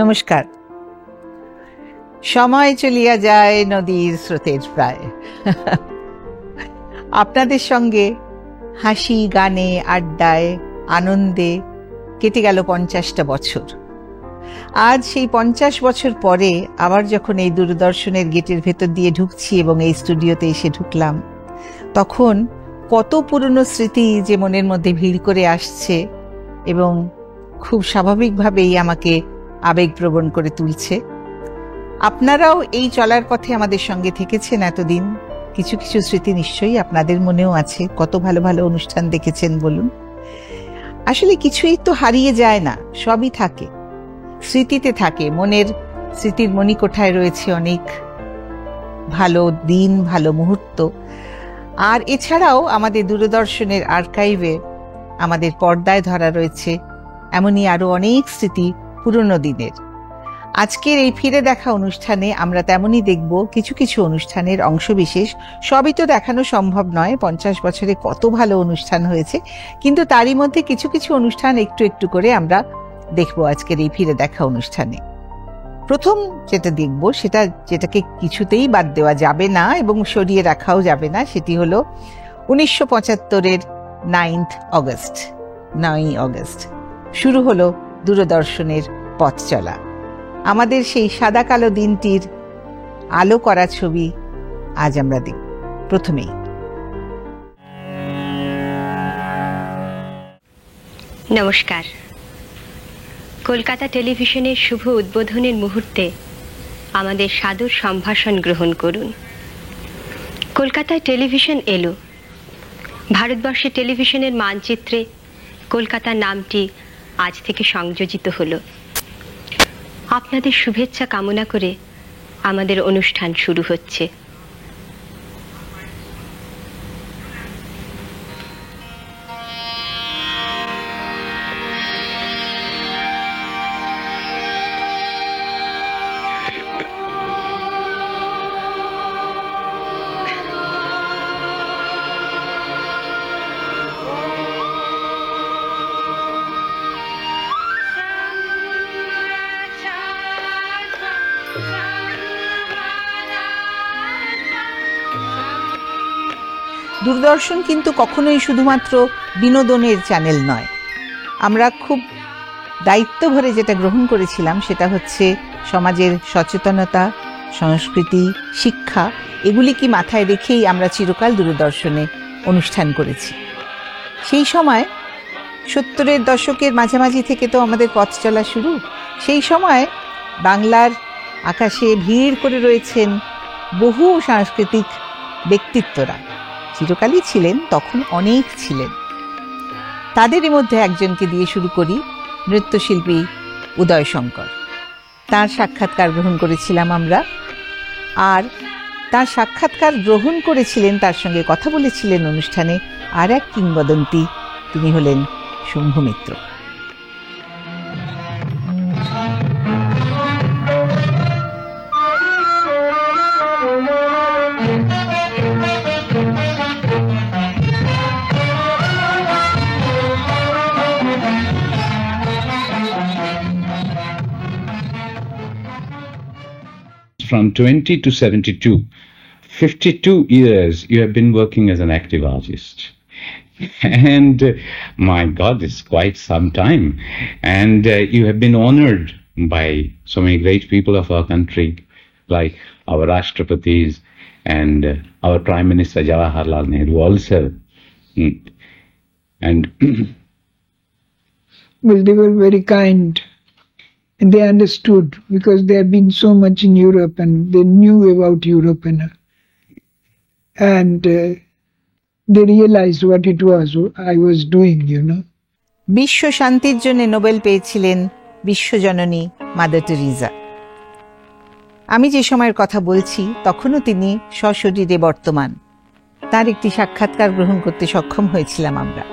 নমস্কার। সময় চলিয়া যায় নদীর স্রোতের প্রায়। আপনাদের সঙ্গে হাসি গানে আড্ডায় আনন্দে কেটে গেল 50টা বছর। আজ সেই 50 বছর পরে আবার যখন এই দূরদর্শনের গেটের ভেতর দিয়ে ঢুকছি এবং এই স্টুডিওতে এসে ঢুকলাম, তখন কত পুরনো স্মৃতি যে মনের মধ্যে ভিড় করে আসছে এবং খুব স্বাভাবিকভাবেই আমাকে আবেগপ্রবণ করে তুলছে। আপনারাও এই চলার পথে আমাদের সঙ্গে থেকেছেন এতদিন, কিছু কিছু স্মৃতি নিশ্চয়ই আপনাদের মনেও আছে। কত ভালো ভালো অনুষ্ঠান দেখেছেন বলুন। আসলে কিছুই তো হারিয়ে যায় না, সবই থাকে, স্মৃতিতে থাকে। মনের স্মৃতির মণিকোঠায় রয়েছে অনেক ভালো দিন, ভালো মুহূর্ত। আর এছাড়াও আমাদের দূরদর্শনের আর্কাইভে, আমাদের পর্দায় ধরা রয়েছে এমনই আরো অনেক স্মৃতি পুরনো দিনের। আজকের এই ফিরে দেখা অনুষ্ঠানে আমরা তেমনই দেখব কিছু কিছু অনুষ্ঠানের অংশবিশেষ। সবই তো দেখানো সম্ভব নয়, 50 বছরে কত ভালো অনুষ্ঠান হয়েছে, কিন্তু তারই মধ্যে কিছু কিছু অনুষ্ঠান একটু একটু করে আমরা দেখব আজকের এই ফিরে দেখা অনুষ্ঠানে। প্রথম যেটা দেখব, সেটা যেটাকে কিছুতেই বাদ দেওয়া যাবে না এবং সরিয়ে রাখাও যাবে না, সেটি হলো 1975-এর 9ই অগস্ট শুরু হলো দূরদর্শনের পথ চলা। আমাদের সেই সাদা কালো দিনটির আলো করা ছবি আজ আমরা দেখব। প্রথমেই নমস্কার। কলকাতা টেলিভিশনের শুভ উদ্বোধনের মুহূর্তে আমাদের সাদর সম্ভাষণ গ্রহণ করুন। কলকাতায় টেলিভিশন এলো। ভারতবর্ষের টেলিভিশনের মানচিত্রে কলকাতার নামটি আজ থেকে সংযোজিত হলো। আপনাদের শুভেচ্ছা কামনা করে আমাদের অনুষ্ঠান শুরু হচ্ছে। দূরদর্শন কিন্তু কখনোই শুধুমাত্র বিনোদনের চ্যানেল নয়। আমরা খুব দায়িত্ব ভরে যেটা গ্রহণ করেছিলাম সেটা হচ্ছে সমাজের সচেতনতা, সংস্কৃতি, শিক্ষা, এগুলি কি মাথায় রেখেই আমরা চিরকাল দূরদর্শনে অনুষ্ঠান করেছি। সেই সময় 70-এর দশকের মাঝামাঝি থেকে তো আমাদের পথ চলা শুরু। সেই সময় বাংলার আকাশে ভিড় করে রয়েছেন বহু সাংস্কৃতিক ব্যক্তিত্বরা, চিরকালই ছিলেন, তখন অনেক ছিলেন। তাদেরই মধ্যে একজনকে দিয়ে শুরু করি, নৃত্যশিল্পী উদয় শঙ্কর। তার সাক্ষাৎকার গ্রহণ করেছিলাম আমরা, আর তার সাক্ষাৎকার গ্রহণ করেছিলেন, তার সঙ্গে কথা বলেছিলেন অনুষ্ঠানে আর এক কিংবদন্তি, তিনি হলেন Shambhu Mitra. From 20 to 72, 52 years you have been working as an active artist. And my God, it's quite some time. And you have been honored by so many great people of our country, like our Rashtrapatis and our Prime Minister Jawaharlal Nehru also. And well, they were very kind. And they understood, because they had been so much in Europe and they knew about Europe, and they realized what it was I was doing, you know. বিশ্ব শান্তির জন্য Nobel পেয়েছিলেন বিশ্বজননী mother Teresa. আমি যে সময়ের কথা বলছি তখনও তিনি সশরীরে বর্তমান। তার একটি সাক্ষাৎকার গ্রহণ করতে সক্ষম হয়েছিলাম আমরা।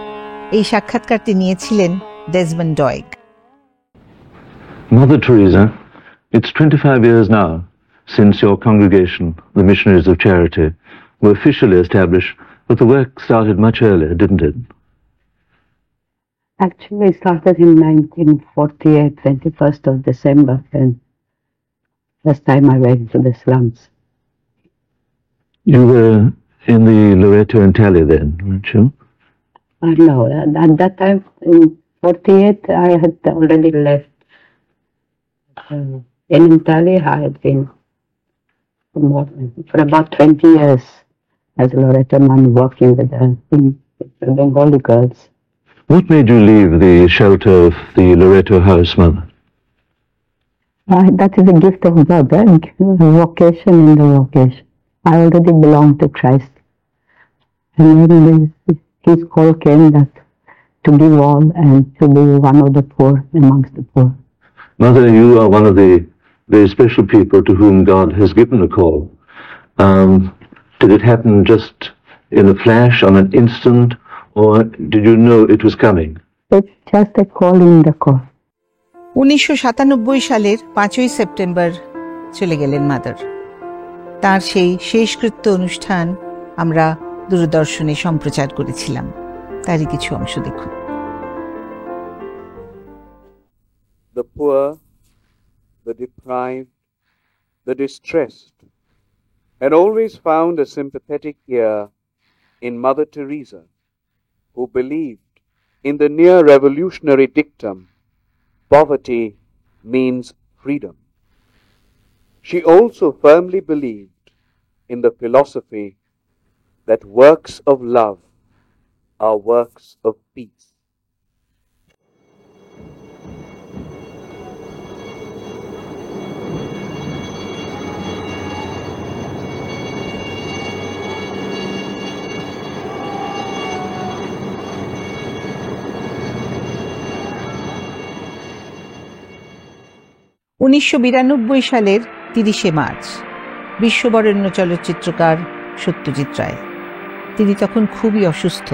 এই সাক্ষাৎকারটি নিয়েছিলেন Desmond ডয়েগ। Mother Teresa, it's 25 years now since your congregation, the Missionaries of Charity, were officially established, but the work started much earlier, didn't it? Actually, it started in 1948, 21st of December, and first time I went to the slums. You were in the Loreto and Tally then, weren't you? No, at that time, in 48, I had already left. In Italy, I had been for about 20 years as a Loreto man working with the Bengali girls. What made you leave the shelter of the Loreto house, Mother? That is a gift of God, vocation in the vocation. I already belonged to Christ. And then his call came that to give all and to be one of the poor amongst the poor. Mother, you are one of the very special people to whom God has given a call. Did it happen just in a flash, on an instant, or did you know it was coming? It's just a call in the call. 1997 সালের 5ই September চলে গেলেন mother. তার সেই শেষকৃত্য অনুষ্ঠান আমরা দূরদর্শনে সম্প্রচার করেছিলাম। তারই কিছু অংশ দেখুন। The poor, the deprived, the distressed had always found a sympathetic ear in Mother Teresa, who believed in the near-revolutionary dictum, poverty means freedom. She also firmly believed in the philosophy that works of love are works of peace. সালের 30শে March বিশ্ববরেণ্য চলচ্চিত্রকার Satyajit Ray, তিনি তখন খুবই অসুস্থ,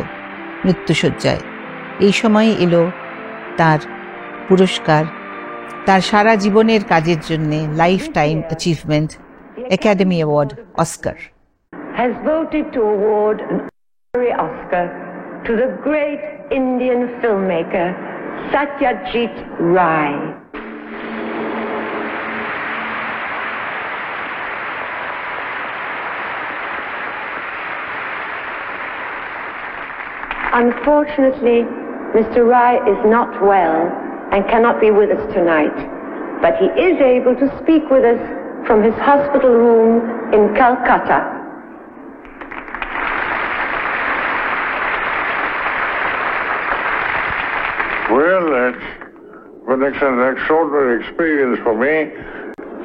মৃত্যুশয্যায়। এই সময় এলো তার পুরস্কার, তার সারা জীবনের কাজের জন্য life time achievement academy award Oscar. has voted to award an honorary Oscar to the great Indian filmmaker Satyajit Ray. Unfortunately, Mr. Rai is not well and cannot be with us tonight, but he is able to speak with us from his hospital room in Calcutta. Well, it's been an extraordinary experience for me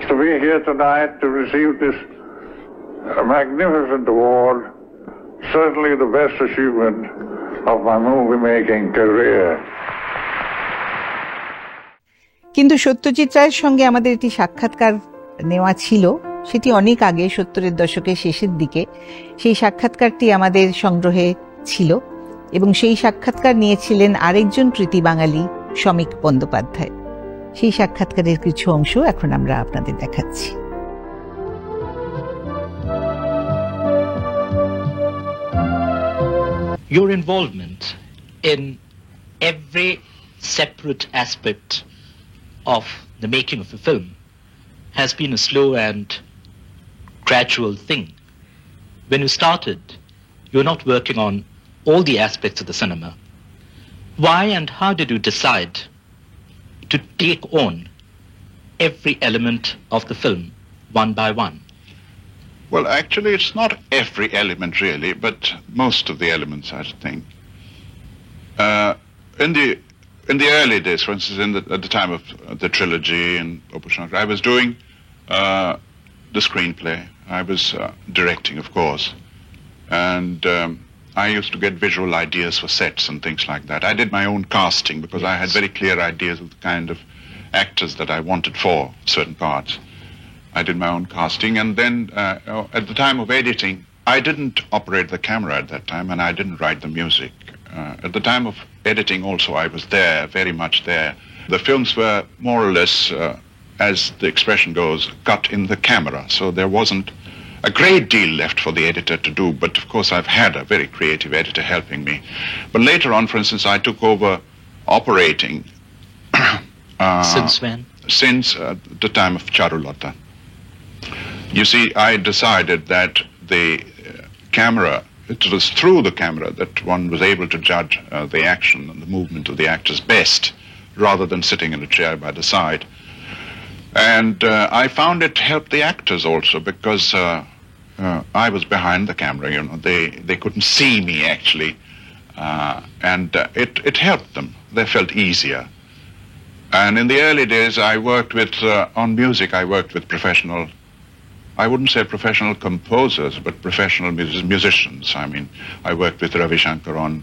to be here tonight to receive this magnificent award, certainly the best achievement of my movie-making career. কিন্তু সত্যজিৎ রায়ের সঙ্গে আমাদের একটি সাক্ষাৎকার নেওয়া ছিল, সেটি অনেক আগে, 70-এর দশকের শেষের দিকে। সেই সাক্ষাৎকারটি আমাদের সংগ্রহে ছিল এবং সেই সাক্ষাৎকার নিয়েছিলেন আরেকজন প্রীতি বাঙালি, শমিক বন্দ্যোপাধ্যায়। সেই সাক্ষাৎকারের কিছু অংশ এখন আমরা আপনাদের দেখাচ্ছি। Your involvement in every separate aspect of the making of a film has been a slow and gradual thing. When you started, you were not working on all the aspects of the cinema. Why and how did you decide to take on every element of the film one by one? Well, actually, it's not every element really, but most of the elements, I think. In the early days, for instance, at the time of the trilogy and Operation I was doing the screenplay. I was directing, of course, and I used to get visual ideas for sets and things like that. I did my own casting because I had very clear ideas of the kind of actors that I wanted for certain parts. I did my own casting, and then at the time of editing, I didn't operate the camera at that time, and I didn't write the music. At the time of editing also, I was there, very much there. The films were more or less, as the expression goes, cut in the camera, so there wasn't a great deal left for the editor to do, but of course I've had a very creative editor helping me. But later on, for instance, I took over operating. Since when? Since the time of Charulata. You see, I decided that the camera, it was through the camera that one was able to judge the action and the movement of the actors best, rather than sitting in a chair by the side. And I found it helped the actors also, because I was behind the camera, you know, they couldn't see me actually, and it helped them. They felt easier. And in the early days, I worked with, on music, I worked with professional, I wouldn't say professional composers, but professional musicians. I mean, I worked with Ravi Shankar on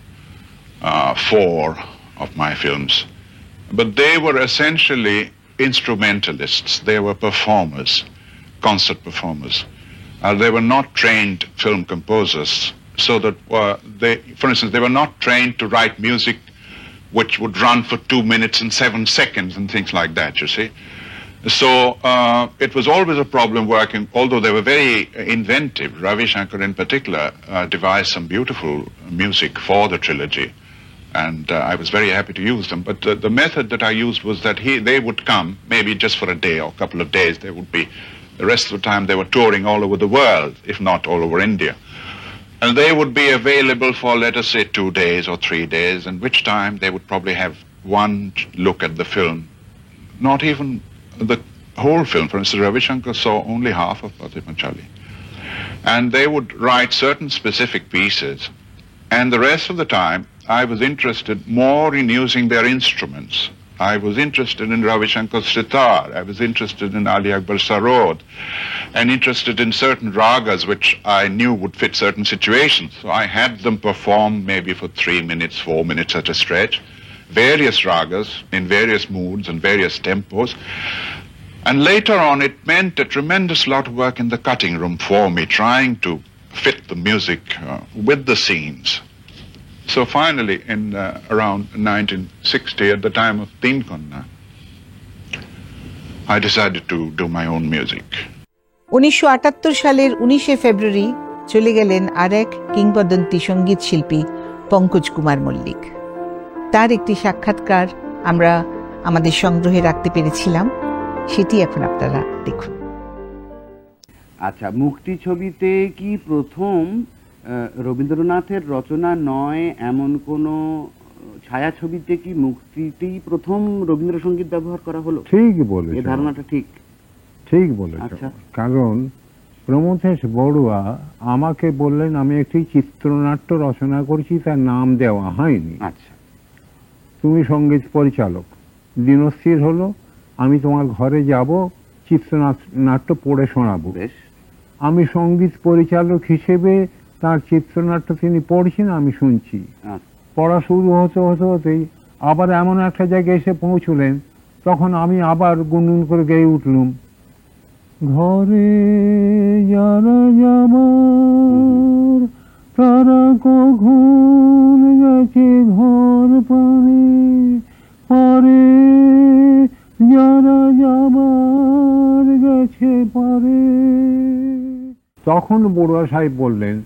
4 of my films. But they were essentially instrumentalists. They were performers, concert performers. They were not trained film composers. So that they, for instance, they were not trained to write music which would run for 2 minutes and 7 seconds and things like that, you see. So it was always a problem working, although they were very inventive. Ravi Shankar in particular devised some beautiful music for the trilogy, and I was very happy to use them. But the method that I used was that they would come, maybe just for a day or a couple of days. They would be, the rest of the time they were touring all over the world, if not all over India. And they would be available for, let us say, 2 days or 3 days, in which time they would probably have one look at the film, not even the whole film. For instance, Ravi Shankar saw only half of Pathet Panchali. And they would write certain specific pieces, and the rest of the time I was interested more in using their instruments. I was interested in Ravi Shankar's sitar, I was interested in Ali Akbar Sarod, and interested in certain ragas which I knew would fit certain situations. So I had them perform maybe for 3 minutes, 4 minutes at a stretch, various ragas in various moods and various tempos. And later on it meant a tremendous lot of work in the cutting room for me, trying to fit the music with the scenes. So finally, in around 1960, at the time of Teen Konna, I decided to do my own music. 1978 সালের 19শে ফেব্রুয়ারি চলে গেলেন আরেক কিংবদন্তি সঙ্গীত শিল্পী পঙ্কজ কুমার মল্লিক। তার একটি সাক্ষাৎকার আমরা আমাদের সংগ্রহে রাখতে পেরেছিলাম, সেটি এখন আপনারা দেখুন। আচ্ছা, মুক্তি ছবিতে কি প্রথম রবীন্দ্রনাথের রচনা নয় এমন কোনো ছায়াছবিতে কি মুক্তিতেই প্রথম রবীন্দ্রসঙ্গীত ব্যবহার করা হলো? ঠিক বলেছ, এই ধারণাটা ঠিক ঠিক বলেছ। আচ্ছা, কারণ প্রমথেশ বড়ুয়া আমাকে বললেন আমি একটি চিত্রনাট্য রচনা করছি, তার নাম দেওয়া হয়নি। আচ্ছা, তুমি সঙ্গীত পরিচালক। দিনস্থির হলো আমি তোমার ঘরে যাব, চিত্রনাট্য পড়ে শোনাবো। বেশ। আমি সঙ্গীত পরিচালক হিসেবে তার চিত্রনাট্য তিনি পড়ছেন, আমি শুনছি। পড়া শুরু হতেই আবার এমন একটা জায়গায় এসে পৌঁছলেন, তখন আমি আবার গুনগুন করে গেয়ে উঠলুম, ঘরে যারা যাবার তারা কখন গেছে ঘর পানে, পরে যারা যাবার গেছে পারে। তখন বড়ুয়া সাহেব বললেন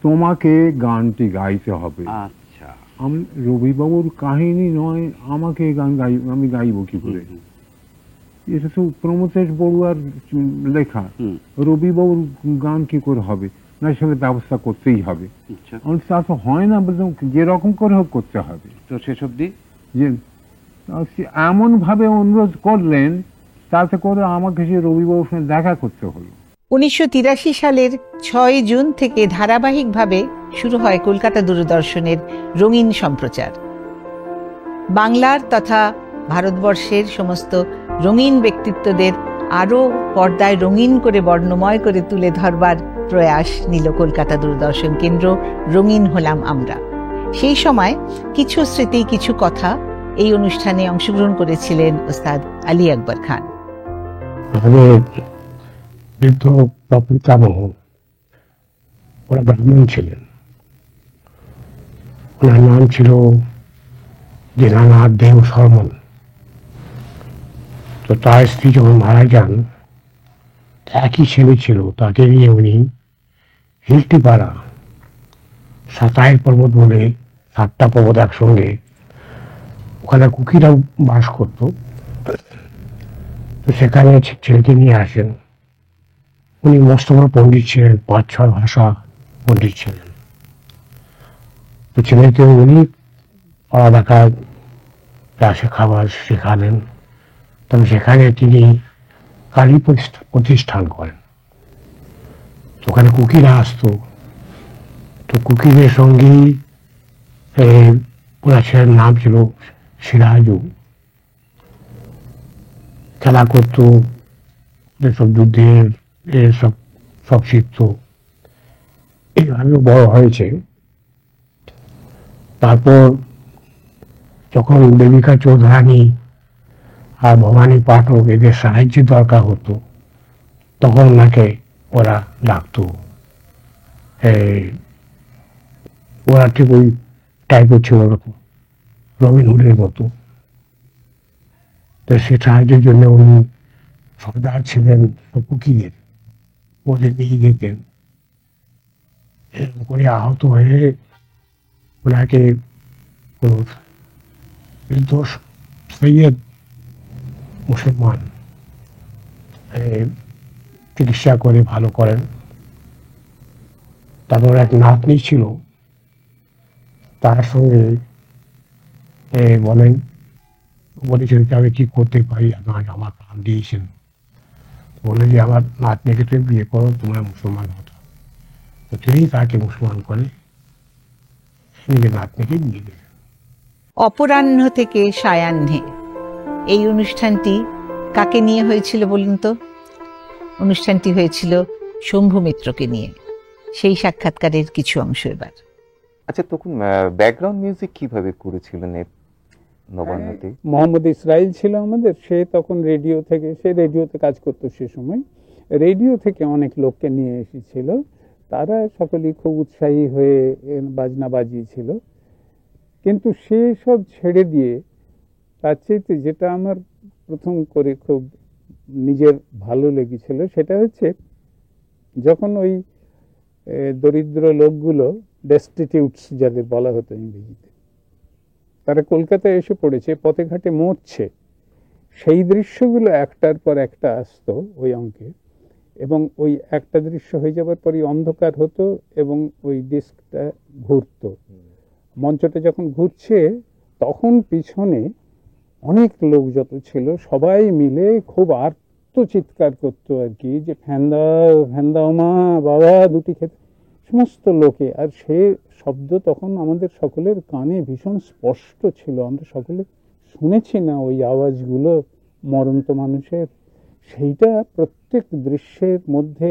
তোমাকে গানটি গাইতে হবে। আচ্ছা, আমি রবিবাবুর কাহিনী নয়, আমাকে গান আমি গাইব কি করে? এটা তো প্রমথেশ বড়ুয়ার লেখা, রবিবাবুর গান কি করে হবে? না, সেটা ব্যবস্থা করতেই হবে। তা তো হয় না, যেরকম করে হোক করতে হবে। তো সেসব দিক যে এমন ভাবে অনুরোধ করলেন, তাতে করে আমাকে সে রবিবাবুর সঙ্গে দেখা করতে হলো। 1983 সালের 6 জুন থেকে ধারাবাহিকভাবে শুরু হয় কলকাতা দূরদর্শনের রঙিন সম্প্রচার। বাংলার তথা ভারতবর্ষের সমস্ত রঙিন ব্যক্তিত্বদের আরও পর্দায় রঙিন করে বর্ণময় করে তুলে ধরবার প্রয়াস নিল কলকাতা দূরদর্শন কেন্দ্র। রঙিন হলাম আমরা। সেই সময় কিছু স্মৃতি, কিছু কথা এই অনুষ্ঠানে অংশগ্রহণ করেছিলেন ওস্তাদ আলী আকবর খান। বৃদ্ধ পিতামহ ওরা ব্রাহ্মণ ছিলেন, ওনার নাম ছিল দীনানাথ দেব শর্মন। তো তার স্ত্রী যখন মারা যান, একই ছেলে ছিল, তাকে নিয়ে উনি হিলটিপাড়া সাতাইর পর্বত বলে 7টা পর্বত একসঙ্গে ওখানে কুকিরা বাস করত। তো সেখানে ছেলেকে নিয়ে আসেন। উনি মস্ত বড় পণ্ডিত ছিলেন, 5-6 ভাষা পণ্ডিত ছিলেন। তো ছেলেকে উনি পড়ালেখা ক্লাসে খাবার শেখালেন। তবে সেখানে তিনি কালী প্রতিষ্ঠান করেন। ওখানে কুকিরা আসতো। তো কুকিদের সঙ্গেই ওনার ছেলের নাম ছিল সিরাজু। খেলা করতো, এসব যুদ্ধের এসব সব শিখত। এইভাবে বড় হয়েছে। তারপর যখন দেবিকা চৌধুরানী আর ভবানী পাঠক এদের সাহায্যের দরকার হতো, তখন ওনাকে ওরা ডাকতো। ওরা ঠিক ওই টাইপের ছিল, ওরকম রবিনহুডের মতো। তো সে সাহায্যের জন্য উনি সর্দার ছিলেন কুকিদের, ওদের নিয়ে যেতেন। এরকম করে আহত হয়ে ওনাকে সৈয়দ মুসলমান চিকিৎসা করে ভালো করেন। তারপর এক নাতনি ছিল, তার সঙ্গে বলেছিল যে আমি কি করতে পারি, আমার প্রাণ দিয়েছেন। বলে যে আমার নাতনিকে তুমি বিয়ে করো, তোমরা মুসলমান হতো। তো তিনি তাকে মুসলমান করে নিজের নাতনিকে বিয়ে দিলেন। অপরাহ্ন থেকে সায়াহ্নে এই অনুষ্ঠানটি কাকে নিয়ে হয়েছিল বলুন তো? অনুষ্ঠানটি হয়েছিল শম্ভু মিত্রকে নিয়ে। সেই সাক্ষাৎকারের কিছু অংশ এবার। আচ্ছা, তখন ব্যাকগ্রাউন্ড মিউজিক কিভাবে করেছিলেন নবান্নতে? মোহাম্মদ ইসরাইল ছিল আমাদের, সে তখন রেডিওতে কাজ করতো। সে সময় রেডিও থেকে অনেক লোককে নিয়ে এসেছিল, তারা সকলেই খুব উৎসাহী হয়ে বাজনা বাজিয়েছিল। কিন্তু সে সব ছেড়ে দিয়ে তার চাইতে যেটা আমার প্রথম করে খুব নিজের ভালো লেগেছিল, সেটা হচ্ছে যখন ওই দরিদ্র লোকগুলো, ডেস্টিটিউটস যাদের বলা হতো ইংরেজিতে, তারা কলকাতায় এসে পড়েছে, পথে ঘাটে মরছে, সেই দৃশ্যগুলো একটার পর একটা আসতো ওই অঙ্কে। এবং ওই একটা দৃশ্য হয়ে যাবার পরই অন্ধকার হতো এবং ওই ডিস্কটা ঘুরতো। মঞ্চটা যখন ঘুরছে তখন পিছনে অনেক লোক যত ছিল সবাই মিলে খুব আর্তচিৎকার করতো আর কি, যে ফ্যান দাও, ফ্যান দাও মা, বাবা দুটি খেতে, সমস্ত লোকে। আর সে শব্দ তখন আমাদের সকলের কানে ভীষণ স্পষ্ট ছিল, আমরা সকলে শুনেছি না ওই আওয়াজগুলো মরন্ত মানুষের। সেইটা প্রত্যেক দৃশ্যের মধ্যে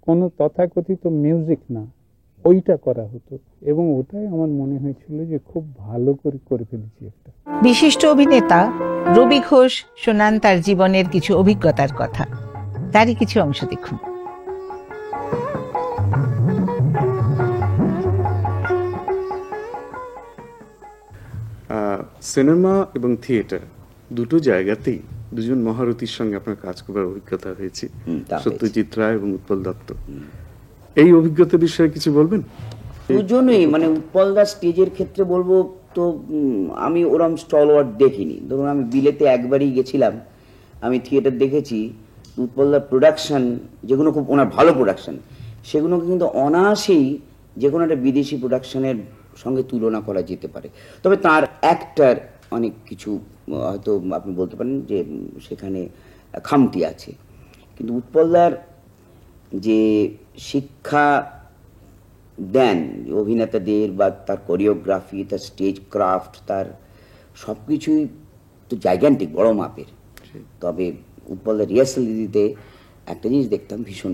কোনো তথাকথিত মিউজিক না, ওইটা করা হতো। এবং ওটাই আমার মনে হয়েছিল যে খুব ভালো করে ফেলেছি একটা। বিশিষ্ট অভিনেতা রবি ঘোষ শোনান তার জীবনের কিছু অভিজ্ঞতার কথা। তারই কিছু অংশ দেখুন। সিনেমা এবং থিয়েটার দুটো জায়গাতেই দুজন মহারথীর সঙ্গে আপনার কাজ করার অভিজ্ঞতা হয়েছে, সত্যজিৎ রায় এবং উৎপল দত্ত। এই অভিজ্ঞতা বিষয়ে কিছু বলবেন? দুজনেই, মানে উৎপল দা স্টেজের ক্ষেত্রে বলবো তো আমি ওরম স্টলওয়ার্ড দেখিনি। ধরুন আমি বিলেতে একবারই গেছিলাম, আমি থিয়েটার দেখেছি। উৎপল দার প্রোডাকশন যেগুলো খুব ওনার ভালো প্রোডাকশন, সেগুলোকে কিন্তু অনায়াসেই যে কোনো একটা বিদেশি প্রোডাকশনের সঙ্গে তুলনা করা যেতে পারে। তবে তার অ্যাক্টার অনেক কিছু হয়তো আপনি বলতে পারেন যে সেখানে খামতি আছে, কিন্তু উৎপলদার যে শিক্ষা দেন অভিনেতাদের, বা তার কোরিওগ্রাফি, তার স্টেজ ক্রাফট, তার সব কিছুই তো জাইগ্যান্টিক, বড় মাপের। তবে উৎপলদার রিহার্সাল দিতে একটা জিনিস দেখতাম, ভীষণ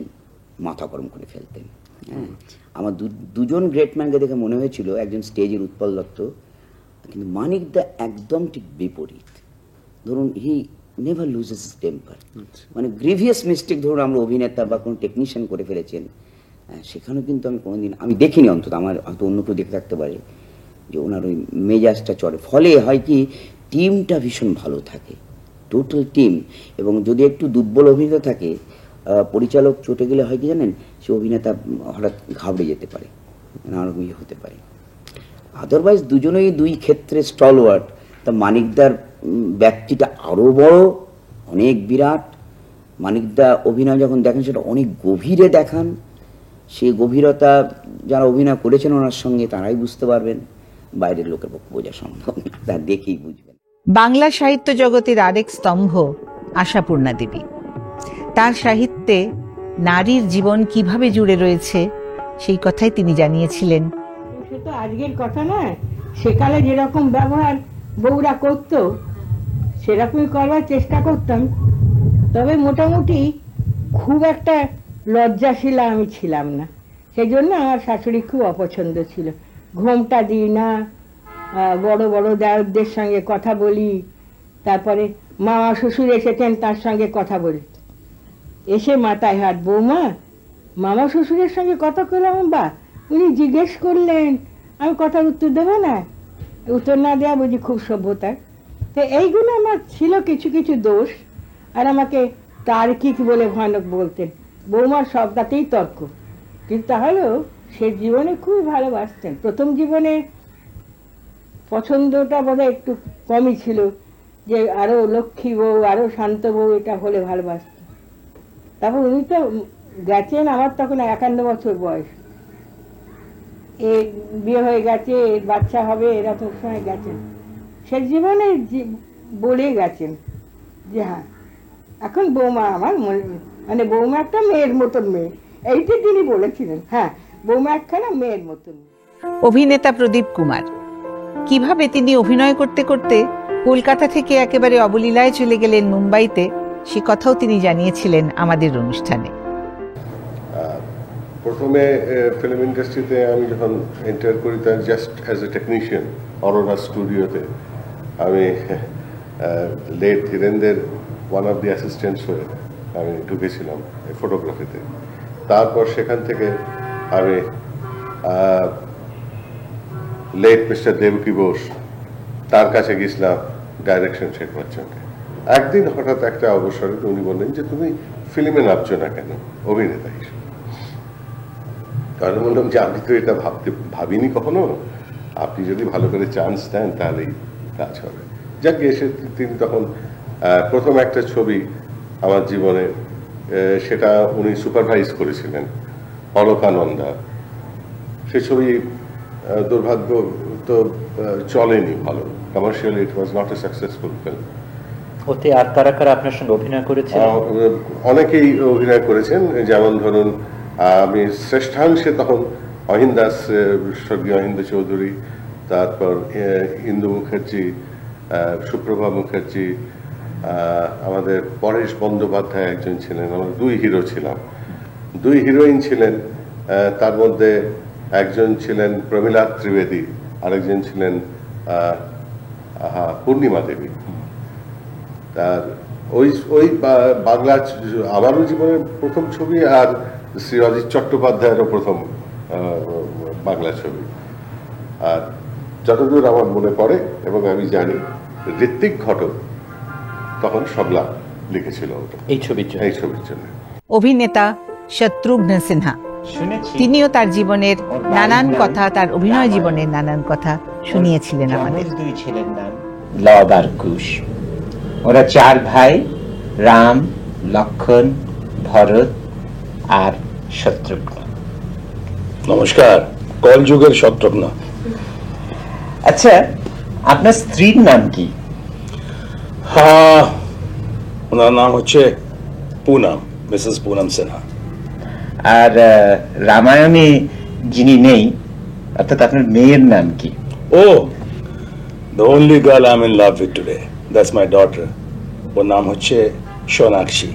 মাথা গরম করে ফেলতেন। আমার দুজন গ্রেট ম্যানকে দেখে মনে হয়েছিল, একজন স্টেজের উৎপল দত্ত, কিন্তু মানিক দা একদম ঠিক বিপরীত। ধরুন he never loses his temper, মানে গ্রিভিয়াস মিস্টেক ধরুন আমরা অভিনেতা বা কোনো টেকনিশিয়ান করে ফেলেছেন, সেখানেও কিন্তু আমি কোনোদিন আমি দেখিনি, অন্তত আমার হয়তো অন্য কেউ দেখে থাকতে পারে, যে ওনার ওই মেজাজটা চড়ে। ফলে হয় কি, টিমটা ভীষণ ভালো থাকে, টোটাল টিম। এবং যদি একটু দুর্বল অভিনেতা থাকে, পরিচালক চটে গেলে হয় কি জানেন, সে অভিনেতা হঠাৎ ঘাবড়ে যেতে পারে, নানা রকম হতে পারে। আদারওয়াইজ দুজনেই দুই ক্ষেত্রে স্টলওয়ার্ড, তা মানিকদার ব্যক্তিটা আরো বড়, অনেক বিরাট। মানিকদা অভিনয় যখন দেখেন সেটা অনেক গভীরে দেখান। সেই গভীরতা যারা অভিনয় করেছেন ওনার সঙ্গে তারাই বুঝতে পারবেন, বাইরের লোকের পক্ষে বোঝা সম্ভব না, তা দেখেই বুঝবেন। বাংলা সাহিত্য জগতের আরেক স্তম্ভ আশাপূর্ণা দেবী। তার সাহিত্যে নারীর জীবন কিভাবে জুড়ে রয়েছে সেই কথাই তিনি জানিয়েছিলেন। সে তো আজকের কথা নয়, সেকালে যেরকম ব্যবহার বউরা করতো সেরকমই করবার চেষ্টা করতাম। তবে মোটামুটি খুব একটা লজ্জাশীলা আমি ছিলাম না, সেই জন্য আমার শাশুড়ি খুব অপছন্দ ছিল। ঘোমটা দিই না, বড় বড় দেওরদের সঙ্গে কথা বলি, তারপরে মামা শ্বশুর এসেছেন তার সঙ্গে কথা বলি, এসে মাথায় হাত, বৌমা মামা শ্বশুরের সঙ্গে কথা বললাম, বা উনি জিজ্ঞেস করলেন আমি কথার উত্তর দেবো না, উত্তর না দেওয়া বুঝি খুব সভ্যতা। তো এইগুলো আমার ছিল কিছু কিছু দোষ। আর আমাকে তার্কিক বলে ভয়ানক বলতেন, বৌমার সবটাতেই তর্ক, কিন্তু তাহলেও সে জীবনে খুবই ভালোবাসতেন। প্রথম জীবনে পছন্দটা বোধহয় একটু কমই ছিল, যে আরো লক্ষ্মী বউ আরো শান্ত বউ এটা হলে ভালোবাসতেন। তারপর উনি তো গেছেন, আমার তখন 51 বছর বয়স, বিয়ে হয়ে গেছে, বাচ্চা হবে, এরকম সময় গেছেন। সে জীবনে বলে গেছেন যে হ্যাঁ এখন বৌমা আমার মানে বৌমা একটা মেয়ের মতন মেয়ে, এইটা তিনি বলেছিলেন। হ্যাঁ, বৌমা একখানা মেয়ের মতন। অভিনেতা প্রদীপ কুমার কিভাবে তিনি অভিনয় করতে করতে কলকাতা থেকে একেবারে অবলীলায় চলে গেলেন মুম্বাইতে, সে কথাও তিনি জানিয়েছিলেন আমাদের অনুষ্ঠানে। প্রথমে ফিল্ম ইন্ডাস্ট্রিতে আমি যখন এন্টার করি তার just as a technician Aurora স্টুডিওতে আমি লেট ধীরেন্দ্রের ওয়ান অফ দি অ্যাসিস্ট্যান্টস হয়ে আমি ঢুকেছিলাম ফটোগ্রাফিতে। তারপর সেখান থেকে আমি লেট মিস্টার দেবকী বোস তার কাছে গেছিলাম ডাইরেকশন শেখবার জন্য। একদিন হঠাৎ একটা অবসরে উনি বললেন যে তুমি ফিল্মে নামছো না কেন অভিনেতা হিসেবে। তাহলে বললাম যে আমি তো এটা ভাবিনি কখনো, আপনি যদি ভালো করে চান্স দেন তাহলেই কাজ হবে। যাকে এসে তিনি তখন প্রথম একটা ছবি আমার জীবনে, সেটা উনি সুপারভাইজ করেছিলেন, অলকানন্দা। সে ছবি দুর্ভাগ্য তো চলেনি ভালো, commercially it was not a successful film. ওতে আর কারা কারা আপনার সঙ্গে অভিনয় করেছেন? অনেকেই অভিনয় করেছেন, যেমন ধরুন আমি শ্রেষ্ঠাংশে তখন অহিন দাস, স্বর্গীয় অহিন্দ চৌধুরী, তারপর ইন্দু মুখার্জি, সুপ্রভা মুখার্জি, আমাদের পরেশ বন্দ্যোপাধ্যায় একজন ছিলেন। আমরা দুই হিরো ছিলাম, দুই হিরোইন ছিলেন। তার মধ্যে একজন ছিলেন প্রমীলা ত্রিবেদী, আরেকজন ছিলেন পূর্ণিমা দেবী। তার ওই বাংলা আমারও জীবনের প্রথম ছবি, আর শ্রী অজিত চট্টোপাধ্যায়েরও প্রথম বাংলা ছবি। আর যতদূর আমার মনে পড়ে এবং আমি জানি, ঋত্বিক ঘটক তখন সবলা লিখেছিল এই ছবির জন্য। অভিনেতা শত্রুঘ্ন সিনহা, তিনিও তার জীবনের নানান কথা, তার অভিনয় জীবনের নানান কথা শুনিয়েছিলেন আমাদের। দুই ছেলের নাম লব আর কুশ। ওরা 4 ভাই, রাম, লক্ষণ, ভরত আর শত্রুঘ্ন। নমস্কার, কলযুগের শত্রুঘ্ন। আচ্ছা, আপনার স্ত্রীর নাম কি? হ্যাঁ, ওনার নাম হচ্ছে পুনম, মিসেস পুনম সিনহা। আর রামায়ণে যিনি নেই, অর্থাৎ আপনার মেয়ের নাম কি? ও, the only girl I'm in love with today, that's my daughter. ওর নাম হচ্ছে সোনাক্ষী।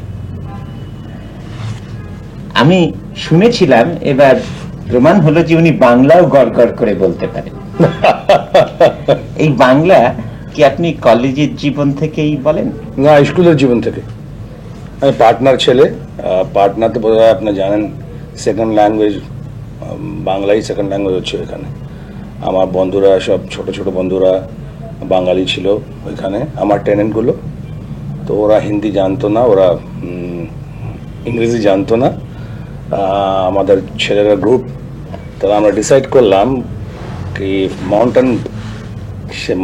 আমি শুনেছিলাম, এবার প্রমাণ হলো যে উনি বাংলাও গড়গড় করে বলতে পারেন। এই বাংলা কি আপনি কলেজের জীবন থেকেই বলেন? না, স্কুলের জীবন থেকে। আমি পাটনার ছেলে। পাটনাতে বোধহয় আপনি জানেন সেকেন্ড ল্যাঙ্গুয়েজ বাংলাই সেকেন্ড ল্যাঙ্গুয়েজ হচ্ছে এখানে। আমার বন্ধুরা সব ছোট ছোট বন্ধুরা বাঙালি ছিল ওইখানে, আমার টেনেন্টগুলো। তো ওরা হিন্দি জানতো না, ওরা ইংরেজি জানতো না। আমাদের ছেলেরা গ্রুপ, তাহলে আমরা ডিসাইড করলাম কি mountain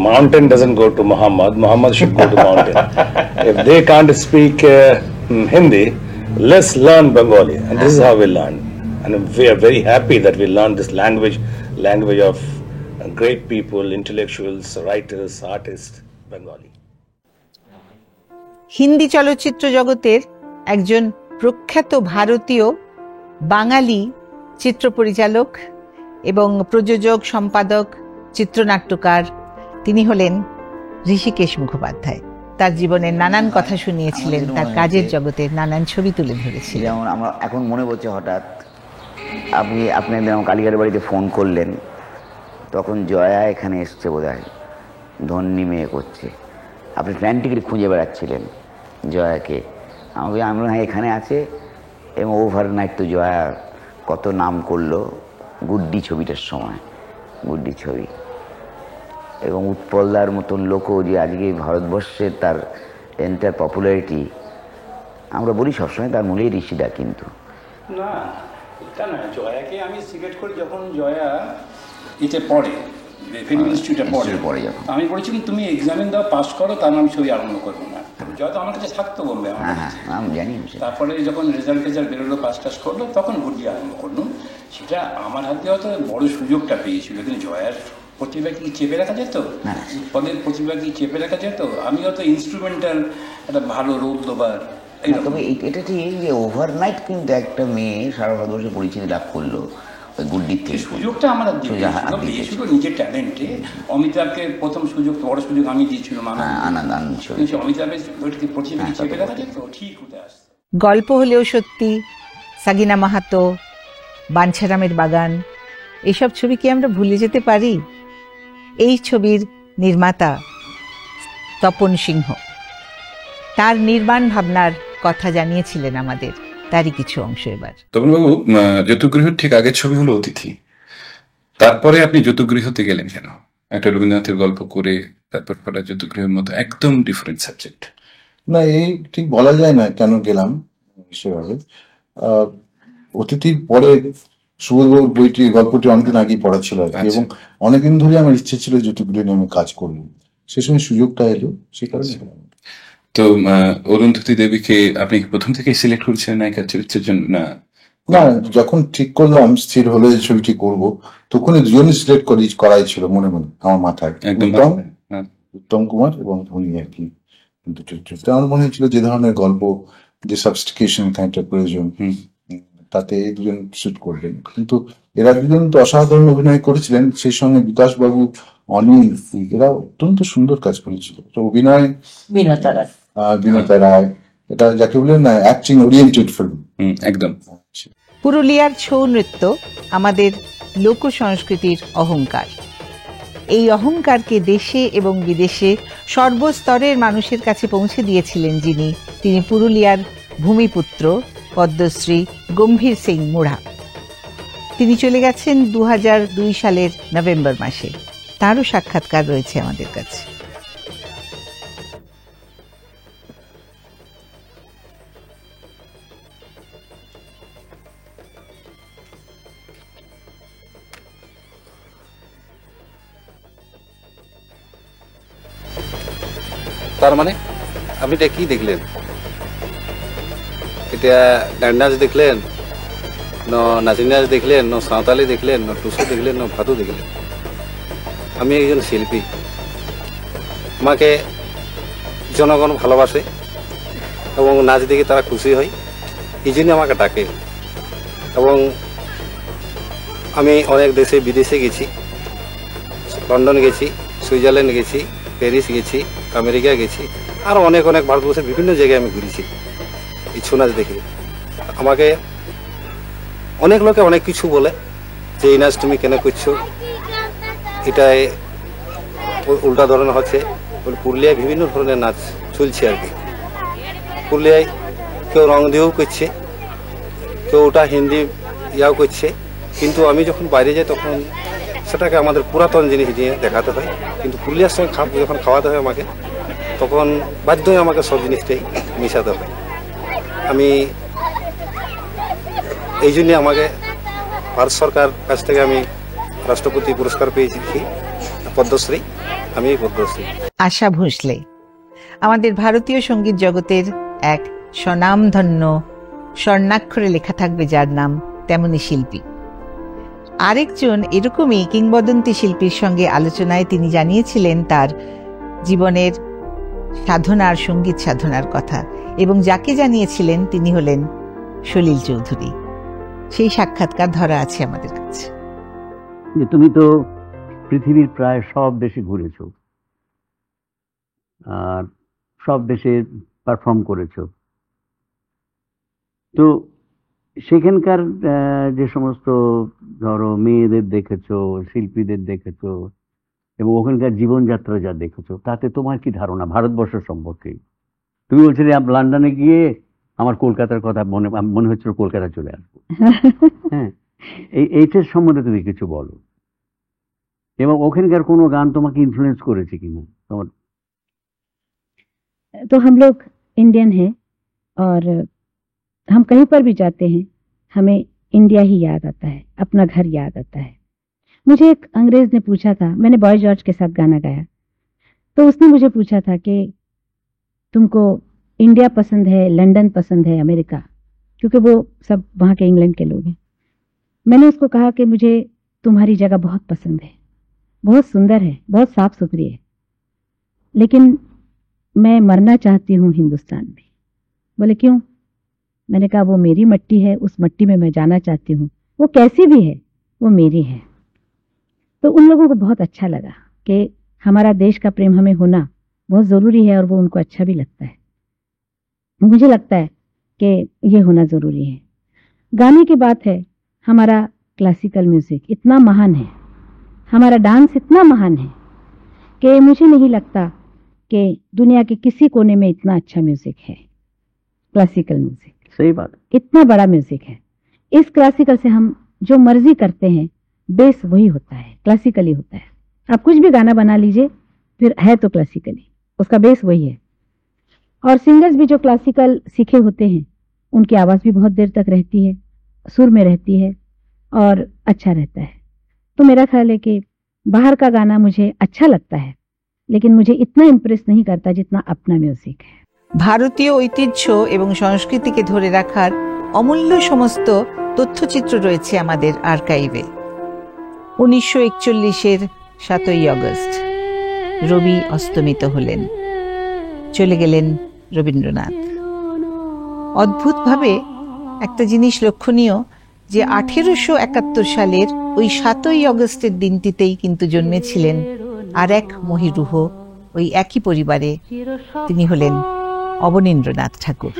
mountain doesn't go to Muhammad. Muhammad should go to mountain. If they can't speak Hindi, let's learn Bengali, and this is how we learn. And we are very happy that we learned this language of great people, intellectuals, writers, artists, Bengali. Hindi চলচ্চিত্র জগতের একজন প্রখ্যাত ভারতীয় বাঙালি চিত্র পরিচালক এবং প্রযোজক, সম্পাদক, চিত্রনাট্যকার তিনি হলেন ঋষিকেশ মুখোপাধ্যায়। তার জীবনের নানান কথা শুনিয়েছিলেন, তার কাজের জগতের নানান ছবি তুলে ধরেছিলেন। যেমন আমার এখন মনে পড়ছে হঠাৎ আপনি একদিন আমার কালীঘাটের বাড়িতে ফোন করলেন, তখন জয়া এখানে এসছে বোধহয়, ধন্যী মেয়ে করছে, আপনি ট্রেন টিকিট খুঁজে বেড়াচ্ছিলেন জয়াকে। আমি হ্যাঁ এখানে আছে, এবং ওভারনাইট তো জয়া কত নাম করলো গুড্ডি ছবিটার সময়, গুড্ডি ছবি। এবং উৎপলদার মতন লোকও যে আজকে ভারতবর্ষের তার এন্টার পপুলারিটি, আমরা বলি সবসময় তার মূলেই ঋষিদা, কিন্তু না তা না, জয়াকে আমি সিলেক্ট করি যখন জয়া এতে পড়ে, ফিল্ম ইনস্টিটিউটে পড়ে যখন আমি বলেছিলাম তুমি এক্সামিন দাও, পাস করো, তার আমি ছবি আরম্ভ করবো না। জয়া তো আমার কাছে থাকতো বলবে, আমি জানি। তারপরে যখন রেজাল্ট বেরোলো, পাস টাস করলো, তখন গুড্ডি আরম্ভ করলো। সেটা আমার হাতে হয়তো বড় সুযোগটা পেয়েছিল, কিন্তু জয়ার প্রতিভা কি চেপে রাখা যেত? পদের প্রতিভা কি চেপে রাখা যেত? আমি হয়তো ইনস্ট্রুমেন্টাল একটা ভালো রোল দেবার। তবে এটা ঠিক যে ওভারনাইট কিন্তু একটা মেয়ে সারা ভারতবর্ষে পরিচিতি লাভ করলো ওই গুড্ডির থেকে। সুযোগটা আমার দিয়েছিল নিজের ট্যালেন্টে। অমিতাভকে প্রথম সুযোগ, বড় সুযোগ আমি দিয়েছিলাম, অমিতাভের প্রতিভা কি চেপে রাখা যেত? ঠিক উঠে আসছে। গল্প হলেও সত্যি, সাগিনা মাহাতো, বাঞ্ছারামের বাগান, এইসব ছবি কি আমরা ভুলে যেতে পারি? এই ছবির নির্মাতা তপন সিংহ তার নির্মাণ ভাবনার কথা জানিয়েছিলেন আমাদের, তারই কিছু অংশ এবার। তপনবাবু, জ্যোতিগৃহর ঠিক আগের ছবি হলো অতিথি, তারপরে আপনি জ্যোতিগৃহতে গেলেন কেন? একটা রবীন্দ্রনাথের গল্প করে তারপর পড়া জ্যোতিগৃহের মতো একদম ডিফারেন্ট সাবজেক্ট। না, এই ঠিক বলা যায় না কেন গেলাম সেভাবে। অতিথির পরে সুবোধবাবুর বইটি, গল্পটি অনেকদিন আগেই পড়া ছিল আর কি, এবং অনেকদিন ধরে আমার ইচ্ছে ছিল জ্যোতিগৃহ নিয়ে আমি কাজ করবো, সে সময় সুযোগটা এলো, সে কারণে। তো অরুন্ধতী দেবীকে আপনি প্রথম থেকে সিলেক্ট করেছিলেন নায়িকার চরিত্রের জন্য? না না, যখন ঠিক করলাম, স্থির হলো যে ছবিটি করবো, তখনই দুজনে সিলেক্ট করাই ছিল মনে মনে আমার মাথায়, উত্তম কুমার এবং উনি আর কি দুটো চরিত্র। আমার মনে হয়েছিল যে ধরনের গল্প, যে সাবস্টিকেশন কাইন্ডটা প্রয়োজন, তাতে এই দুজন শুট করলেন। কিন্তু এরা দুজন তো অসাধারণ অভিনয় করেছিলেন, সেই সঙ্গে বিকাশ বাবু, অনিল, এরা অত্যন্ত সুন্দর কাজ করেছিল। তো অভিনয়, বিনতা রায়, এটা যাকে বলে না অ্যাক্টিং ওরিয়েন্টেড ফিল্ম একদম। পুরুলিয়ার ছৌ নৃত্য আমাদের লোক সংস্কৃতির অহংকার। এই অহংকারকে দেশে এবং বিদেশে সর্বস্তরের মানুষের কাছে পৌঁছে দিয়েছিলেন যিনি, তিনি পুরুলিয়ার ভূমিপুত্র পদ্মশ্রী গম্ভীর সিং মুড়া। তিনি চলে গেছেন 2002 সালের নভেম্বর মাসে। তারও সাক্ষাৎকার রয়েছে আমাদের কাছে। তার মানে আপনি এটা কি দেখলেন? এটা ডান্ড নাচ দেখলেন, ন নাচি নাচ দেখলেন, ন সাঁওতালি দেখলেন, ন টুসু দেখলেন, ন ভাদু দেখলেন? আমি একজন শিল্পী, আমাকে জনগণ ভালোবাসে এবং নাচ দেখে তারা খুশি হয়, এই জন্য আমাকে ডাকে। এবং আমি অনেক দেশে বিদেশে গেছি, লন্ডন গেছি, সুইজারল্যান্ড গেছি, প্যারিস গেছি, আমেরিকা গেছি, আর অনেক অনেক ভারতবর্ষের বিভিন্ন জায়গায় আমি ঘুরেছি এই ছৌ নাচ দেখে। আমাকে অনেক লোকে অনেক কিছু বলে যে এই নাচ তুমি কেন করছো, এটাই উল্টা ধরনের হচ্ছে। পুরুলিয়ায় বিভিন্ন ধরনের নাচ চলছে আর কি। পুরুলিয়ায় কেউ রং দিয়েও করছে, কেউ ওটা হিন্দি ইয়াও করছে, কিন্তু আমি যখন বাইরে যাই তখন সেটাকে আমাদের পুরাতন জিনিস নিয়ে দেখাতে হয়। কিন্তু পুরুলিয়ার সঙ্গে যখন খাওয়াতে হয় আমাকে, তখন বাধ্য হয়ে আমাকে সব জিনিসটাই মিশাতে হয়। আমি এই জন্যে আমাকে ভারত সরকার কাছ থেকে আমি রাষ্ট্রপতি পুরস্কার পেয়েছি পদ্মশ্রী, আমি পদ্মশ্রী। আশা ভোঁসলে আমাদের ভারতীয় সঙ্গীত জগতের এক স্বনামধন্য, স্বর্ণাক্ষরে লেখা থাকবে যার নাম, তেমনি শিল্পী। আরেকজন এরকমই কিংবদন্তি শিল্পীর সঙ্গে আলোচনায় তিনি জানিয়েছিলেন তার জীবনের সাধনার, সঙ্গীত সাধনার কথা, এবং যাকে জানিয়েছিলেন তিনি হলেন সলিল চৌধুরী। সেই সাক্ষাৎকার ধরা আছে আমাদের কাছে। তুমি তো পৃথিবীর প্রায় সব দেশে ঘুরেছো আর সব দেশে পারফর্ম করেছো, তো সেখানকার যে সমস্ত ধরো মেয়েদের দেখেছো, শিল্পীদের দেখেছো এবং ওখানকার জীবনযাত্রা যা দেখেছো, তাতে তোমার কি ধারণা ভারতবর্ষ সম্পর্কে? তুমি বলছিলে লন্ডনে গিয়ে আমার কলকাতার কথা মনে হচ্ছিল কলকাতা চলে আসবো। হ্যাঁ, এইটার সম্বন্ধে তুমি কিছু বলো, এবং ওখানকার কোনো গান তোমাকে ইনফ্লুয়েন্স করেছে কিনা তোমার? तो हम लोग इंडियन हैं और हम कहीं पर भी जाते हैं हमें इंडिया ही याद आता है, अपना घर याद आता है। मुझे एक अंग्रेज ने पूछा था, मैंने बॉय जॉर्ज के साथ गाना गाया, तो उसने मुझे पूछा था कि तुमको इंडिया पसंद है, लंदन पसंद है, अमेरिका, क्योंकि वो सब वहाँ के इंग्लैंड के लोग हैं। मैंने उसको कहा कि मुझे तुम्हारी जगह बहुत पसंद है, बहुत सुंदर है, बहुत साफ सुथरी है, लेकिन मैं मरना चाहती हूँ हिंदुस्तान में। बोले क्यों? मैंने कहा वो मेरी मट्टी है, उस मट्टी में मैं जाना चाहती हूँ, वो कैसी भी है वो मेरी है। तो उन लोगों को बहुत अच्छा लगा कि हमारा देश का प्रेम हमें होना बहुत ज़रूरी है और वो उनको अच्छा भी लगता है। मुझे लगता है कि ये होना ज़रूरी है। गाने की बात है, हमारा क्लासिकल म्यूज़िक इतना महान है, हमारा डांस इतना महान है कि मुझे नहीं लगता कि दुनिया के किसी कोने में इतना अच्छा म्यूज़िक है। क्लासिकल म्यूज़िक, सही बात, इतना बड़ा म्यूज़िक है। इस क्लासिकल से हम जो मर्जी करते हैं, बेस वही होता है, क्लासिकली होता है। आप कुछ भी गाना बना लीजिए, फिर है तो क्लासिकली, उसका बेस वही है। और सिंगर्स भी जो क्लासिकल सीखे होते हैं, उनकी आवाज़ भी बहुत देर तक रहती है, सुर में रहती है और अच्छा रहता है। तो मेरा ख्याल है कि बाहर का गाना मुझे अच्छा लगता है, लेकिन मुझे इतना इम्प्रेस नहीं करता जितना अपना म्यूजिक है। ভারতীয় ঐতিহ্য এবং সংস্কৃতিকে ধরে রাখার অমূল্য সমস্ত তথ্যচিত্র রয়েছে আমাদের আর্কাইভে। 1941-এর 7ই আগস্ট রবি অস্তমিত হলেন, চলে গেলেন রবীন্দ্রনাথ। অদ্ভুতভাবে একটা জিনিস লক্ষণীয় যে 1871 সালের ওই 7ই আগস্টের দিনটিতেই কিন্তু জন্মেছিলেন আর এক মহিরুহ ওই একই পরিবারে, তিনি হলেন অবনীন্দ্রনাথ ঠাকুর।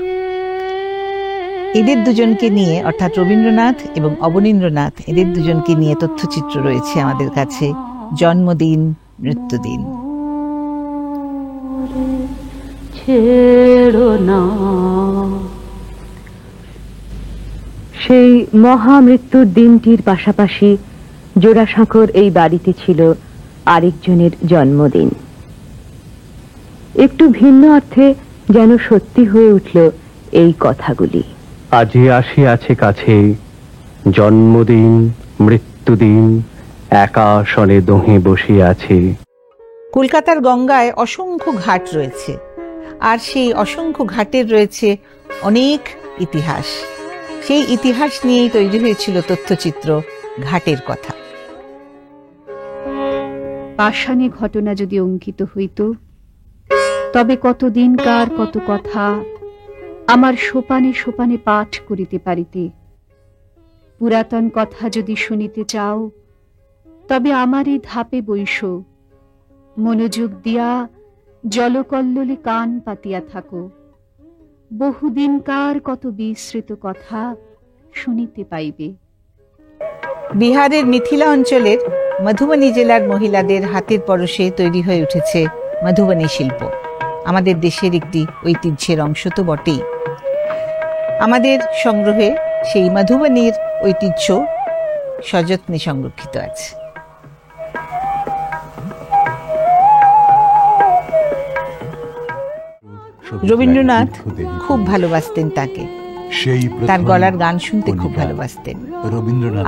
এদের দুজনকে নিয়ে, অর্থাৎ রবীন্দ্রনাথ এবং অবনীন্দ্রনাথ, এদের দুজনকে নিয়ে তথ্যচিত্র রয়েছে আমাদের কাছে, জন্মদিন, মৃত্যুদিন। সেই মহামৃত্যুর দিনটির পাশাপাশি জোড়াসাঁকোর এই বাড়িতে ছিল আরেকজনের জন্মদিন। একটু ভিন্ন অর্থে যেন সত্যি হয়ে উঠল এই কথাগুলি। আজি আসিয়াছে কাছে জন্মদিন মৃত্যুদিন, একা আসনে দোহে বসিয়া আছে। কলকাতার গঙ্গায় অসংখ্য ঘাট রয়েছে, আর সেই অসংখ্য ঘাটের রয়েছে অনেক ইতিহাস। সেই ইতিহাস নিয়েই তৈরি হয়েছিল তথ্যচিত্র ঘাটের কথা। পাষাণে ঘটনা যদি অঙ্কিত হইত, তবে কতদিনকার কত কথা আমার সোপানে সোপানে পাঠ করিতে পারিতে। পুরাতন কথা যদি শুনিতে চাও, তবে আমারই ধাপে বৈশ, মনোযোগ দিয়া জলকল্লোলে কান পাতিয়া থাকো। বহুদিনকার কত বিস্মৃত কথা শুনিতে পাইবে। বিহারের মিথিলা অঞ্চলের মধুবনী জেলার মহিলাদের হাতের পরশে তৈরি হয়ে উঠেছে মধুবনী শিল্প। আমাদের দেশের একটি ঐতিহ্যের অংশ তো বটেই। আমাদের সংগ্রহে সেই মধুবনীর ঐতিহ্য সযত্নে সংরক্ষিত আছে। রবীন্দ্রনাথ খুব ভালোবাসতেন তাকে, সেই তার গলার গান শুনতে খুব ভালোবাসতেন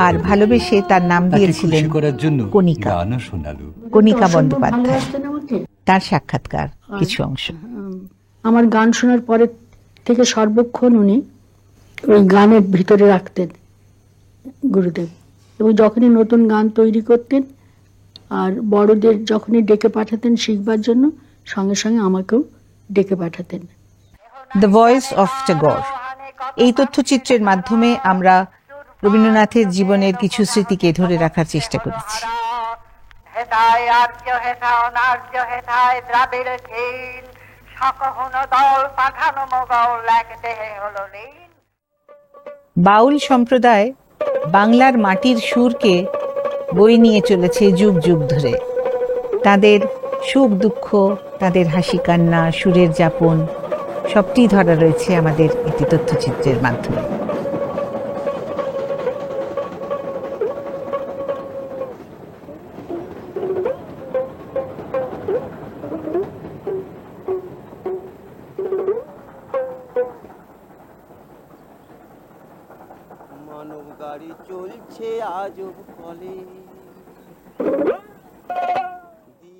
আর ভালোবেসে তার নাম দিয়েছিলেন কণিকা। কণিকা বন্দ্যোপাধ্যায়। তার সাক্ষাৎকার কিছু অংশ। আমার গান শোনার পরে থেকে সর্বক্ষণ উনি ওই গানের ভিতরে রাখতেন গুরুদেব, এবং যখনই নতুন গান তৈরি করতেন আর বড়দের যখনই ডেকে পাঠাতেন শিখবার জন্য, সঙ্গে সঙ্গে আমাকেও ডেকে পাঠাতেন। দ্য ভয়েস অফ ট্যাগর, এই তথ্যচিত্রের মাধ্যমে আমরা রবীন্দ্রনাথের জীবনের কিছু স্মৃতিকে ধরে রাখার চেষ্টা করেছি। বাউল সম্প্রদায় বাংলার মাটির সুরকে বয়ে নিয়ে চলেছে যুগ যুগ ধরে। তাদের সুখ দুঃখ, তাদের হাসি কান্না, সুরের যাপন সবটি ধরা রয়েছে আমাদের একটি তথ্যচিত্রের মাধ্যমে।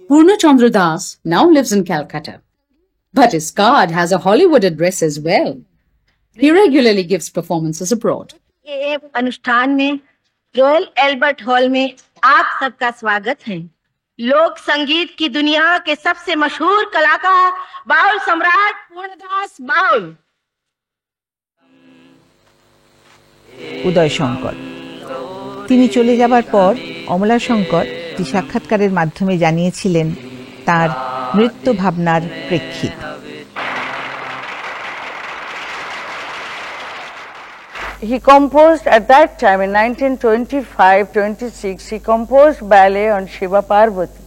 Purna Chandra Das now lives in Calcutta, but his card has a Hollywood address as well. He regularly gives performances abroad. ये अनुष्ठान में रॉयल एल्बर्ट हॉल में आप सबका स्वागत है। लोक संगीत की दुनिया के सबसे मशहूर कलाकार बाउल सम्राट पूर्णदास बाउल। উদয় শঙ্কর, তিনি চলে যাবার পর অমলা শঙ্কর একটি সাক্ষাৎকারের মাধ্যমে জানিয়েছিলেন তার নৃত্য ভাবনার প্রেক্ষিত। He composed at that time in 1925-26, he composed ballet on Shiva Parvati,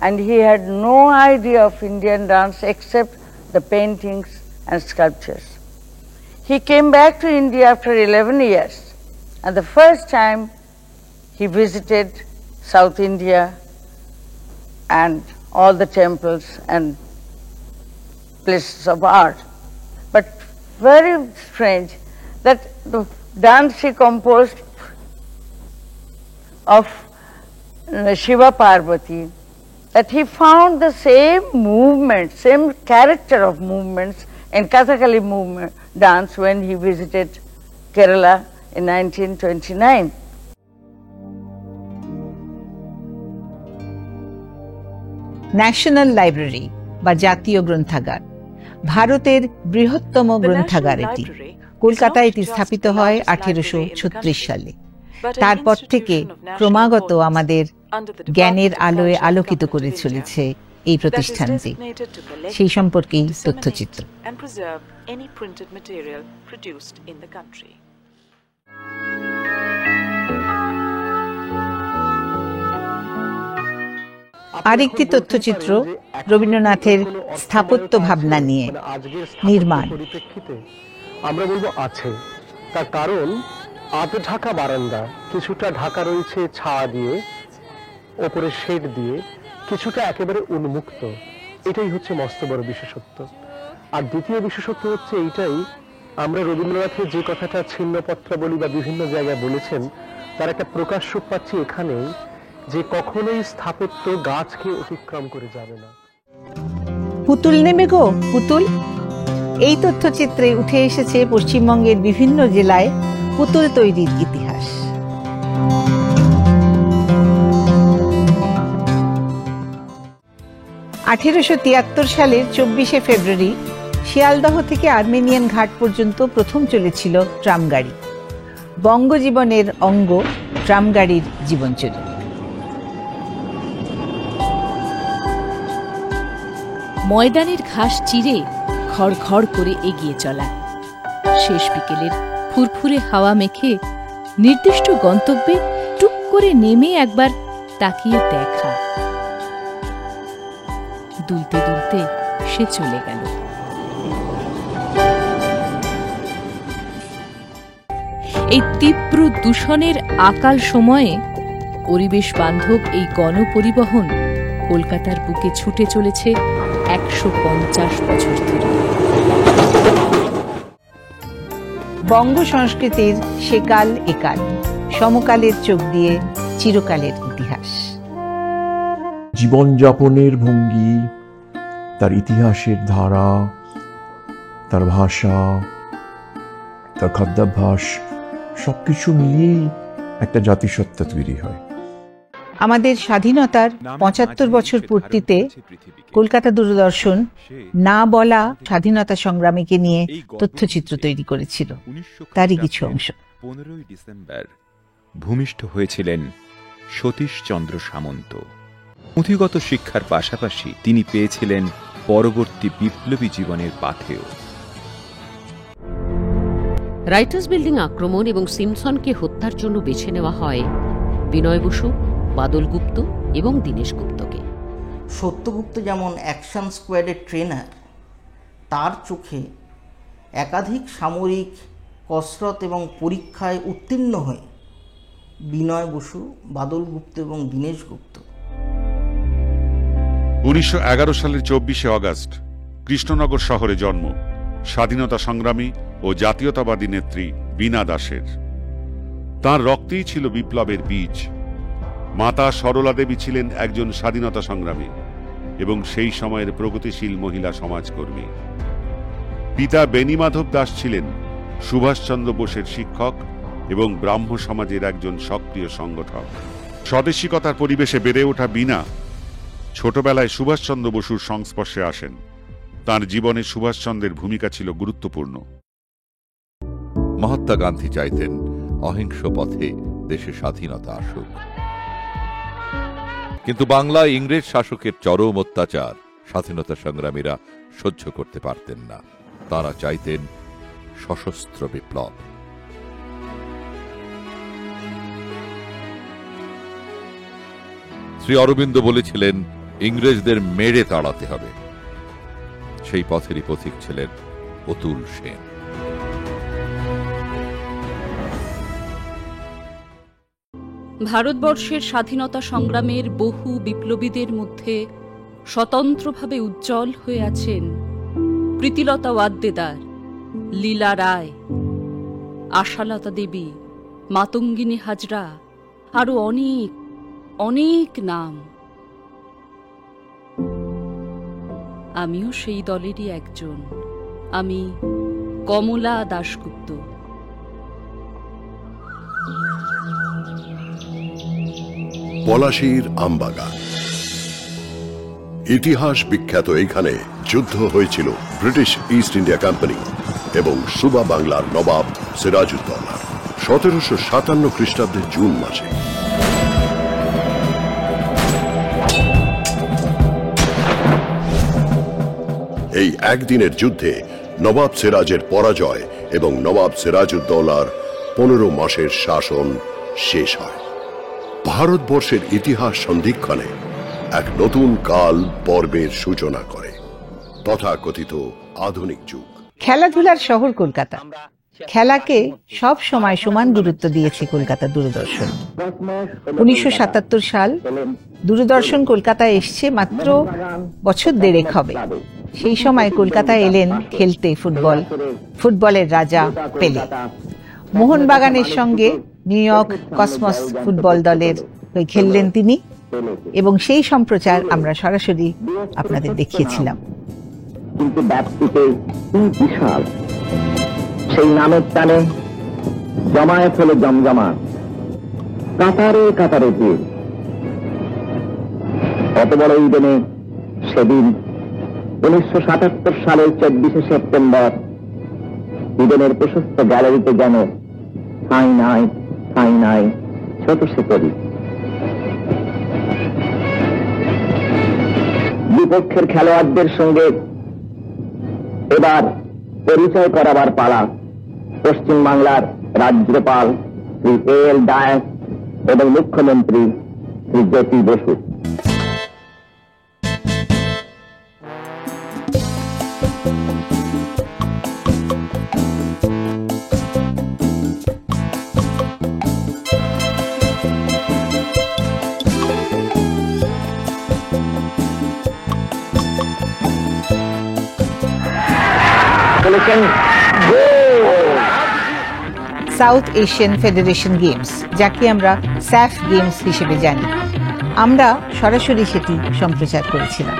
and he had no idea of Indian dance except the paintings and sculptures. He came back to India after 11 years, and the first time he visited South India and all the temples and places of art. But very strange that the dance he composed of Shiva Parvati, that he found the same movement, same character of movements in Kathakali movement dance when he visited Kerala in 1929. National library বা জাতীয় গ্রন্থাগার ভারতের বৃহত্তম গ্রন্থাগার। এটি কলকাতায় এটি স্থাপিত হয় 1836 সালে। তারপর থেকে ক্রমাগত আমাদের জ্ঞানের আলোয় আলোকিত করে চলেছে এই প্রতিষ্ঠানটি। সেই সম্পর্কেই তথ্যচিত্র। আরেকটি তথ্যচিত্র রবীন্দ্রনাথের স্থাপত্য ভাবনা নিয়ে নির্মাণ। আমরা বলবো আছে, তার কারণ আধ ঢাকা বারান্দা, কিছুটা ঢাকা রয়েছে ছায়া দিয়ে, ওপরে শেড দিয়ে, কিছুটা একেবারে উন্মুক্ত। এটাই হচ্ছে মস্ত বড় বিশেষত্ব। আর দ্বিতীয় বিশেষত্ব হচ্ছে এইটাই, আমরা রবীন্দ্রনাথের যে কথাটা ছিন্নপত্রাবলী বা বিভিন্ন জায়গায় বলেছেন, তার একটা প্রকাশ রূপ পাচ্ছি এখানেই, যে কখনোই স্থাপত্য গাছকে অতিক্রম করে যাবে না। পুতুল নেমে গো পুতুল, এই তথ্যচিত্রে উঠে এসেছে পশ্চিমবঙ্গের বিভিন্ন জেলায় পুতুল তৈরির ইতিহাস। (1873) সালের 24শে ফেব্রুয়ারি শিয়ালদহ থেকে আর্মেনিয়ান ঘাট পর্যন্ত প্রথম চলেছিল ট্রামগাড়ি। বঙ্গজীবনের অঙ্গ ট্রামগাড়ির জীবনচর্যা। ময়দানের ঘাস চিরে খড়খড় করে এগিয়ে চলা, শেষ বিকেলের ফুরফুরে হাওয়া মেখে নির্দিষ্ট গন্তব্যে টুক করে নেমে একবার তাকিয়ে দেখা, দুলতে দুলতে সে চলে গেল। এই তীব্র দূষণের আকাল সময়ে পরিবেশ বান্ধব এই গণপরিবহন কলকাতার বুকে ছুটে চলেছে 150 বছর ধরে। বঙ্গ সংস্কৃতির সেকাল একাল, সমকালের চোখ দিয়ে চিরকালের ইতিহাস। জীবনযাপনের ভঙ্গি, তার ইতিহাসের ধারা, তার ভাষা, তার খাদ্যাভ্যাস, সবকিছু মিলিয়েই একটা জাতিসত্তা তৈরি হয়। আমাদের স্বাধীনতার ৭৫ বছর পূর্তিতে কলকাতা দূরদর্শন না বলা স্বাধীনতা সংগ্রামীকে নিয়ে তথ্যচিত্র তৈরি করেছিল। তারই কিছু অংশ। 15 ডিসেম্বর ভূমিষ্ঠ হয়েছিলেন সতীশচন্দ্র সামন্ত। পুঁথিগত শিক্ষার পাশাপাশি তিনি পেয়েছিলেন পরবর্তী বিপ্লবী জীবনের পাথেয়। রাইটার্স বিল্ডিং আক্রমণ এবং সিমসনকে হত্যার জন্য বেছে নেওয়া হয় বিনয় বসু, বাদল গুপ্ত এবং দীনেশ গুপ্তকে। সত্যগুপ্ত যেমন অ্যাকশন স্কোয়াডের ট্রেনার, তার চোখে একাধিক সামরিক কসরত এবং পরীক্ষায় উত্তীর্ণ হয়ে বিনয় বসু, বাদল গুপ্ত এবং দীনেশ গুপ্ত। 1911 সালের 24শে অগাস্ট কৃষ্ণনগর শহরে জন্ম স্বাধীনতা সংগ্রামী ও জাতীয়তাবাদী নেত্রী বীণা দাসের। তাঁর রক্তেই ছিল বিপ্লবের বীজ। মাতা সরলা দেবী ছিলেন একজন স্বাধীনতা সংগ্রামী এবং সেই সময়ের প্রগতিশীল মহিলা সমাজকর্মী। পিতা বেণীমাধব দাস ছিলেন সুভাষচন্দ্র বোসের শিক্ষক এবং ব্রাহ্ম সমাজের একজন সক্রিয় সংগঠক। স্বদেশিকতার পরিবেশে বেড়ে ওঠা বীণা ছোটবেলায় সুভাষচন্দ্র বসুর সংস্পর্শে আসেন। তাঁর জীবনে সুভাষচন্দ্রের ভূমিকা ছিল গুরুত্বপূর্ণ। মহাত্মা গান্ধী চাইতেন অহিংস পথে দেশে স্বাধীনতা আসুক, কিন্তু বাংলায় ইংরেজ শাসকের চরম অত্যাচার স্বাধীনতা সংগ্রামীরা সহ্য করতে পারতেন না। তারা চাইতেন সশস্ত্র বিপ্লব। শ্রী অরবিন্দ বলেছিলেন, ইংরেজদের মেরে তাড়াতে হবে। সেই পথেরই পথিক ছিলেন অতুল সেন। ভারতবর্ষের স্বাধীনতা সংগ্রামের বহু বিপ্লবীদের মধ্যে স্বতন্ত্রভাবে উজ্জ্বল হয়ে আছেন প্রীতিলতা ওয়াদ্দেদার, লীলা রায়, আশালতা দেবী, মাতঙ্গিনী হাজরা, আরো অনেক অনেক নাম। আমিও সেই দলেরই একজন। আমি কমলা দাশগুপ্ত। পলাশীর আমবাগান ইতিহাস বিখ্যাত। এখানে যুদ্ধ হয়েছিল ব্রিটিশ ইস্ট ইন্ডিয়া কোম্পানি এবং সুবা বাংলার নবাব সিরাজউদ্দৌলার 1757 খ্রিস্টাব্দের জুন মাসে। এই একদিনের যুদ্ধে নবাব সিরাজের পরাজয় এবং নবাব সিরাজউদ্দৌলার 15 মাসের শাসন শেষ হয়। ভারতবর্ষের ইতিহাস সন্ধিক্ষণে এক নতুন কাল পর্বের সূচনা করে, তথাকথিত আধুনিক যুগ। খেলাধুলার শহর কলকাতা। খেলাকে সব সময় সমান গুরুত্ব দিয়েছে কলকাতা দূরদর্শন। 1977 সাল দূরদর্শন কলকাতায় এসছে মাত্র বছর দেড়েক হবে। সেই সময় কলকাতায় এলেন খেলতে ফুটবল, ফুটবলের রাজা পেলে। মোহনবাগানের সঙ্গে নিউ ইয়র্ক কসমস ফুটবল দলের হয়ে খেললেন তিনি এবং সেই সম্প্রচার আমরা সরাসরি আপনাদের দেখিয়েছিলাম। কিন্তু ব্যাপ্তিতে বিশাল, সেই নামের টানে জমায়েত হলো জমজমা, কাতারে কাতারে ভিড়। অত বড় ইডেনে সেদিন 1977 সালের 24শে সেপ্টেম্বর ইডেনের প্রশস্ত গ্যালারিতে যেন ঠাঁই নাই ছোট সেতরি। বিপক্ষের খেলোয়াড়দের সঙ্গে এবার পরিচয় করাবার পালা পশ্চিম বাংলার রাজ্যপাল শ্রী এল ডায়াস এবং মুখ্যমন্ত্রী শ্রী জ্যোতি বসু। বলেছেন সাউথ এশিয়ান ফেডারেশন গেমস, যাকে আমরা স্যাফ গেমস হিসেবে জানি। আমরা সরাসরি সেটি সম্প্রচার করেছিলাম।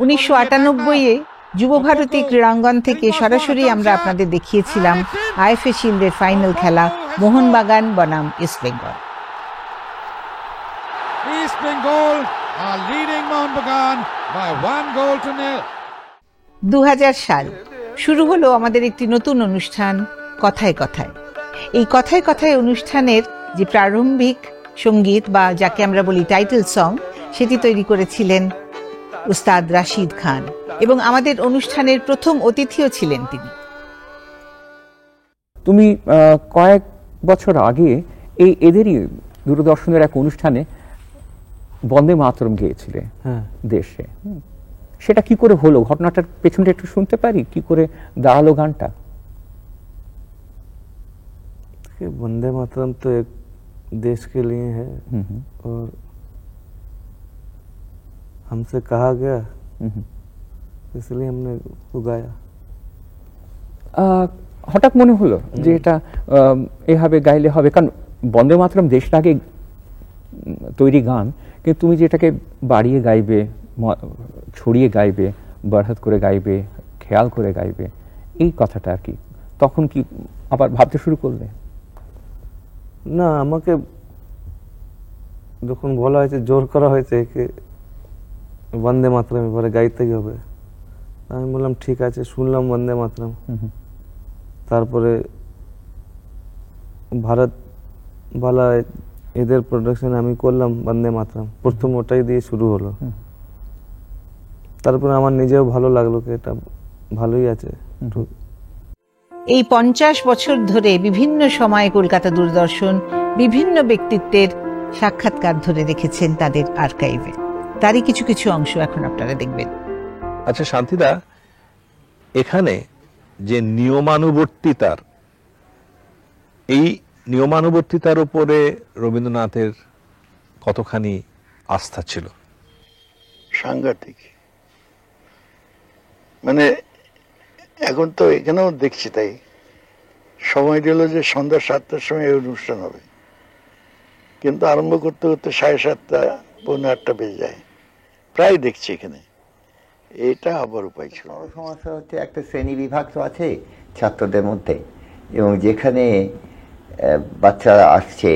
উনিশশো 98-এ যুবভারতী ক্রীড়াঙ্গন থেকে সরাসরি আমরা আপনাদের দেখিয়েছিলাম আইএফএ শিল্ডের ফাইনাল খেলা মোহনবাগান বনাম east Bengal. East Bengal are leading Mohanbagan by 1 goal to nil. 2000 সাল শুরু হলো আমাদের একটি নতুন অনুষ্ঠান কথায় কথায়। এই কথায় কথায় অনুষ্ঠানের যে প্রারম্ভিক সঙ্গীত বা যাকে আমরা বলি টাইটেল সং, সেটি তৈরি করেছিলেন উস্তাদ রাশিদ খান এবং আমাদের অনুষ্ঠানের প্রথম অতিথিও ছিলেন তিনি। তুমি কয়েক বছর আগে এদেরই দূরদর্শনের এক অনুষ্ঠানে বন্দে মাতরম গেয়েছিলে দেশে, সেটা কি করে হলো? ঘটনাটার পেছনটা একটু শুনতে পারি, কি করে দাঁড়ালো গানটা? वंदे मातरम तो एक देश के लिए है और हमसे कहा गया, इसलिए हमने गाया। হঠাৎ মনে হলো যে এটা এভাবে গাইলে হবে, কারণ বন্দে মাতরম দেশের আগে তৈরি গান, কিন্তু তুমি যেটাকে বাড়িয়ে গাইবে, ছড়িয়ে গাইবে, বরহত করে গাইবে, খেয়াল করে গাইবে, এই কথাটা আর কি তখন কি আবার ভাবতে শুরু করলে? না, আমাকে যখন বলা হয়েছে, জোর করা হয়েছে কি বন্দে মাতরম এবারে গাইতেই হবে, আমি বললাম ঠিক আছে, শুনলাম বন্দে মাতরম। তারপরে ভারত বালা এদের প্রোডাকশন আমি করলাম বন্দে মাতরম, প্রথম ওটাই দিয়ে শুরু হলো। তারপরে আমার নিজেও ভালো লাগলো কি এটা ভালোই আছে। এই 50 বছর ধরে বিভিন্ন সময়ে কলকাতা দূরদর্শন বিভিন্ন ব্যক্তিত্বের সাক্ষাৎকার ধরে রেখেছেন তাদের আর্কাইভে। তারই কিছু কিছু অংশ এখন আপনারা দেখবেন। আচ্ছা শান্তিদা, এখানে যে নিয়মানুবর্তিতার, এই নিয়মানুবর্তিতার উপরে রবীন্দ্রনাথের কতখানি আস্থা ছিল? সাংঘাতিক। মানে এখন তো এখানেও দেখছি তাই, সময় দিল যে সন্ধ্যা 7টার সময় এই অনুষ্ঠান হবে, কিন্তু আরম্ভ করতে করতে 7:30 পৌনে 8টা বেজে যায়, প্রায় দেখছি এখানে। এটা আবার উপায় ছিল। সমস্যা হচ্ছে একটা শ্রেণী বিভাগ তো আছে ছাত্রদের মধ্যে, এবং যেখানে বাচ্চারা আসছে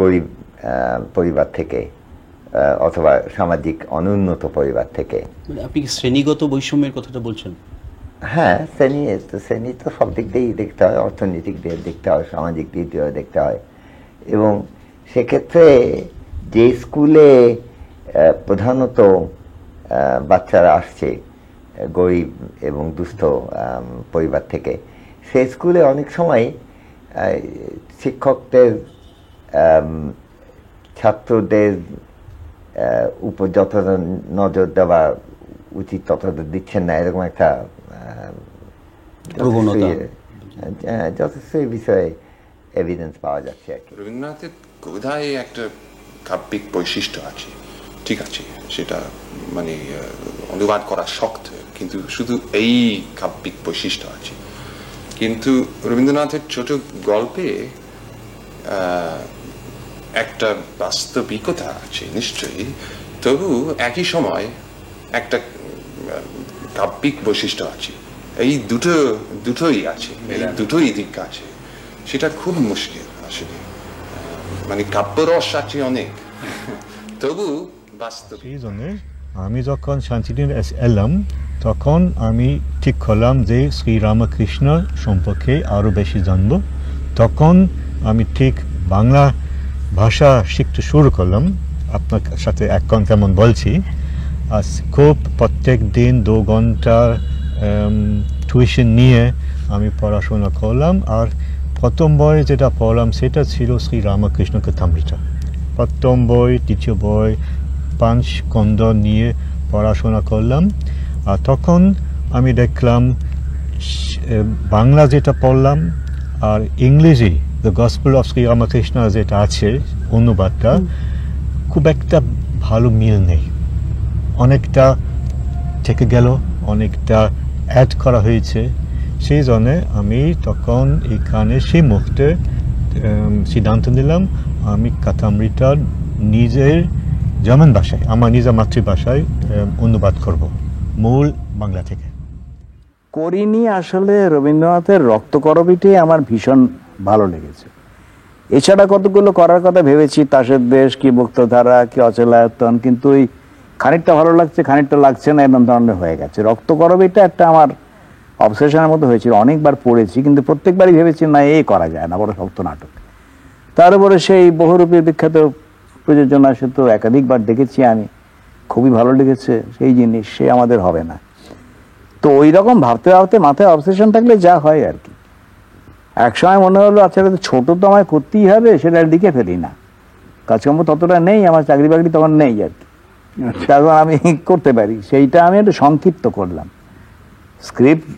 গরিব পরিবার থেকে অথবা সামাজিক অনুন্নত পরিবার থেকে। আপনি শ্রেণীগত বৈষম্যের কথাটা বলছেন? হ্যাঁ, শ্রেণী তো সব দিক দিয়েই দেখতে হয়, অর্থনৈতিক দিকে দেখতে হয়, সামাজিক দিক দিয়ে দেখতে হয়। এবং সেক্ষেত্রে যে স্কুলে প্রধানত বাচ্চারা আসছে গরিব এবং দুস্থ পরিবার থেকে, সেই স্কুলে অনেক সময় শিক্ষকদের ছাত্রদের উপর যতটা নজর দেওয়া উচিত ততটা দিচ্ছেন না, এরকম একটা যথেষ্ট এই বিষয়ে এভিডেন্স পাওয়া যাচ্ছে আর কি। রবীন্দ্রনাথের কবিতায় একটা কাব্যিক বৈশিষ্ট্য আছে, ঠিক আছে, সেটা মানে অনুবাদ করা শক্ত, কিন্তু শুধু এই কাব্যিক বৈশিষ্ট্য আছে। কিন্তু রবীন্দ্রনাথের ছোট গল্পে একটা বাস্তবিকতা আছে নিশ্চয়ই, তবু একই সময় একটা কাব্যিক বৈশিষ্ট্য আছে। এই দুটোই আছে, এই দুটোই দিক আছে। সেটা খুব মুশকিল আসলে, মানে কাব্যরস আছে অনেক, তবু বাস্তব। সেই জন্য আমি যখন শান্তিনিকেতন এলাম, তখন আমি ঠিক করলাম যে শ্রীরামকৃষ্ণ সম্পর্কে আরো বেশি জানবো, তখন আমি ঠিক বাংলা ভাষা শিখতে শুরু করলাম, আপনার সাথে এখন কেমন বলছি। আর খুব প্রত্যেক দিন 2 ঘন্টা টিউশন নিয়ে আমি পড়াশোনা করলাম। আর প্রথম বই যেটা পড়লাম সেটা ছিল শ্রী রামকৃষ্ণ কথামৃত। প্রথম বই, দ্বিতীয় বই, 5 খণ্ড নিয়ে পড়াশোনা করলাম। আর তখন আমি দেখলাম বাংলা যেটা পড়লাম আর ইংরেজি the gospel of Shri Ramakrishna যেটা আছে অনুবাদটা, খুব একটা ভালো মিল নেই। অনেকটা থেকে গেল, অনেকটা অ্যাড করা হয়েছে। সেই জন্যে আমি তখন এখানে সেই মুহূর্তে সিদ্ধান্ত নিলাম আমি কথামৃতা নিজের জার্মান ভাষায়, আমার নিজের মাতৃভাষায় অনুবাদ করব, মূল বাংলা থেকে। করিনি আসলে। রবীন্দ্রনাথের রক্তকরবীটি আমার ভীষণ ভালো লেগেছে। এছাড়া কতগুলো করার কথা ভেবেছি, তাসের দেশ কি মুক্তধারা কি অচলায়তন, কিন্তু ওই খানিকটা ভালো লাগছে খানিকটা লাগছে না, এরকম ধরনের হয়ে গেছে। রক্তকরবীটা একটা আমার অবসেশনের মতো হয়েছিল, অনেকবার পড়েছি কিন্তু প্রত্যেকবারই ভেবেছি না এই করা যায় না, বড় শক্ত নাটক। তার উপরে সেই বহুরূপী বিখ্যাত প্রযোজনা সে তো একাধিকবার দেখেছি আমি, খুবই ভালো লেগেছে সেই জিনিস, সে আমাদের হবে না। তো ওই রকম ভাবতে ভাবতে মাথায় অবসেশন থাকলে যা হয় আর কি। একসময় মনে হলো আচ্ছা ছোট তো আমায় করতেই হবে, সেটার দিকে ফেলি না, কাজকর্ম ততটা নেই, আমার চাকরি বাকরি তখন নেই আর কি, তখন আমি করতে পারি, সেইটা আমি একটু সংক্ষিপ্ত করলাম। স্ক্রিপ্ট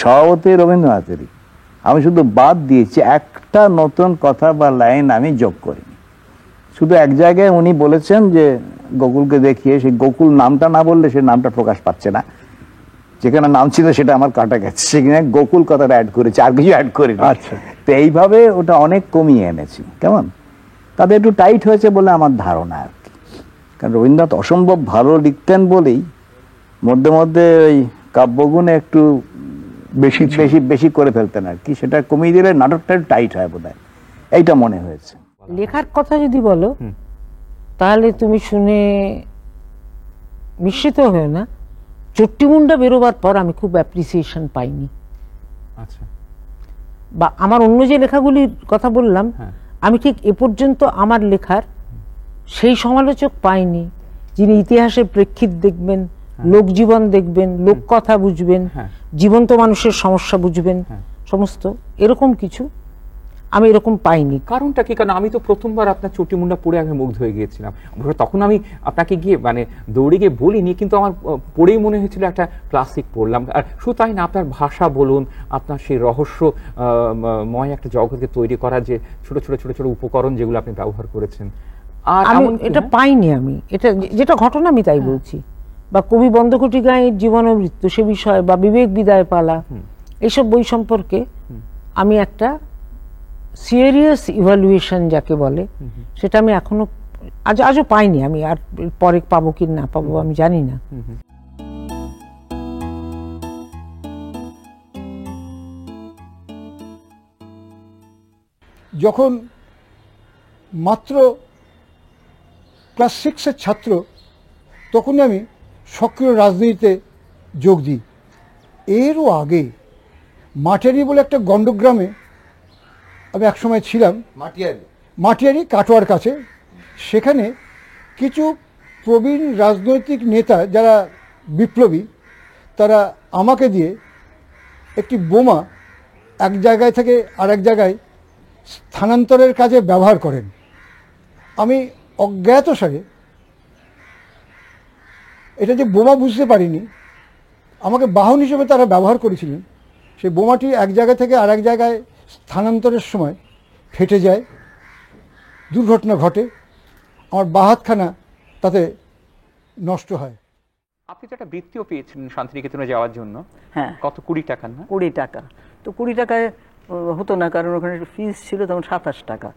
স্বভাবতই রবীন্দ্রনাথেরই, আমি শুধু বাদ দিয়েছি একটা নতুন কথা বা লাইন আমি যোগ করিনি। শুধু এক জায়গায় উনি বলেছেন যে গোকুলকে দেখিয়ে, সেই গোকুল নামটা না বললে সে নামটা প্রকাশ পাচ্ছে না, যেখানে নাম ছিল সেটা আমার কাটা গেছে, সেখানে গোকুল কথাটা অ্যাড করেছি, আর কিছু অ্যাড করিনি। আচ্ছা, তো এইভাবে ওটা অনেক কমিয়ে এনেছি। কেমন তাদের একটু টাইট হয়েছে বলে আমার ধারণা আর কি, কারণ রবীন্দ্রনাথ অসম্ভব ভালো লিখতেন বলেই মধ্যে মধ্যে ওই কাব্যগুণে একটু বেশি বেশি বেশি করে ফেলতেন আর কি, সেটা কমিয়ে দিলে নাটকটা টাইট হয় বোধহয়, এইটা মনে হয়েছে। লেখার কথা যদি বলো তাহলে তুমি শুনে মিশ্রিত হয়ে না, চট্টিমুন্ডা বেরোবার পর আমি খুব অ্যাপ্রিসিয়েশন পাইনি। আচ্ছা, বা আমার অন্য যে লেখাগুলির কথা বললাম, আমি ঠিক এ পর্যন্ত আমার লেখার সেই সমালোচক পাইনি যিনি ইতিহাসের প্রেক্ষিত দেখবেন, লোকজীবন দেখবেন, লোককথা বুঝবেন, জীবন্ত মানুষের সমস্যা বুঝবেন, সমস্ত এরকম কিছু আমি এরকম পাইনি। কারণটা কি? কারণ আমি তো প্রথমবার আপনার চটিমুন্ডা পড়ে আমি মুগ্ধ হয়ে গিয়েছিলাম। তখন আমি আপনাকে গিয়ে মানে দৌড়ে গিয়ে বলিনি, কিন্তু আমার পড়েই মনে হয়েছিল একটা ক্লাসিক পড়লাম। আর শুধু তাই না, আপনার ভাষা বলুন, আপনার সেই রহস্যময় একটা জগৎকে তৈরি করার যে ছোট ছোট ছোট ছোট উপকরণ যেগুলো আপনি ব্যবহার করেছেন, আর আমি এটা পাইনি। আমি এটা যেটা ঘটনা আমি তাই বলছি, বা কবি বন্দকটিকায়ের জীবন ও মৃত্যু সে বিষয়ে, বা বিবেক বিদায় পালা, এইসব বই সম্পর্কে আমি একটা সিরিয়াস ইভালুয়েশন যাকে বলে সেটা আমি এখনো আজও পাইনি। আমি আর পরে পাবো কি না পাবো আমি জানি না। যখন মাত্র ক্লাস 6-এর ছাত্র, তখনই আমি সক্রিয় রাজনীতিতে যোগ দিই। এরও আগে মাটিয়ারি বলে একটা গণ্ডগ্রামে আমি একসময় ছিলাম, মাটিয়ারি কাটোয়ার কাছে। সেখানে কিছু প্রবীণ রাজনৈতিক নেতা যারা বিপ্লবী, তারা আমাকে দিয়ে একটি বোমা এক জায়গায় থেকে আরেক জায়গায় স্থানান্তরের কাজে ব্যবহার করেন। আমি অজ্ঞাতসারে এটা যে বোমা বুঝতে পারিনি, আমাকে বাহন হিসেবে তারা ব্যবহার করেছিলেন। সেই বোমাটি এক জায়গা থেকে আরেক জায়গায় স্থানান্তরের সময় ফেটে যায়, দুর্ঘটনা ঘটে, আমার বাহাতখানা তাতে নষ্ট হয়। আপনি তো একটা বৃত্তিও পেয়েছিলেন শান্তিনিকেতনে যাওয়ার জন্য। হ্যাঁ, কত 20 টাকা না? 20 টাকা। তো 20 টাকায় হতো না, কারণ ওখানে ফিস ছিল তখন 27 টাকা।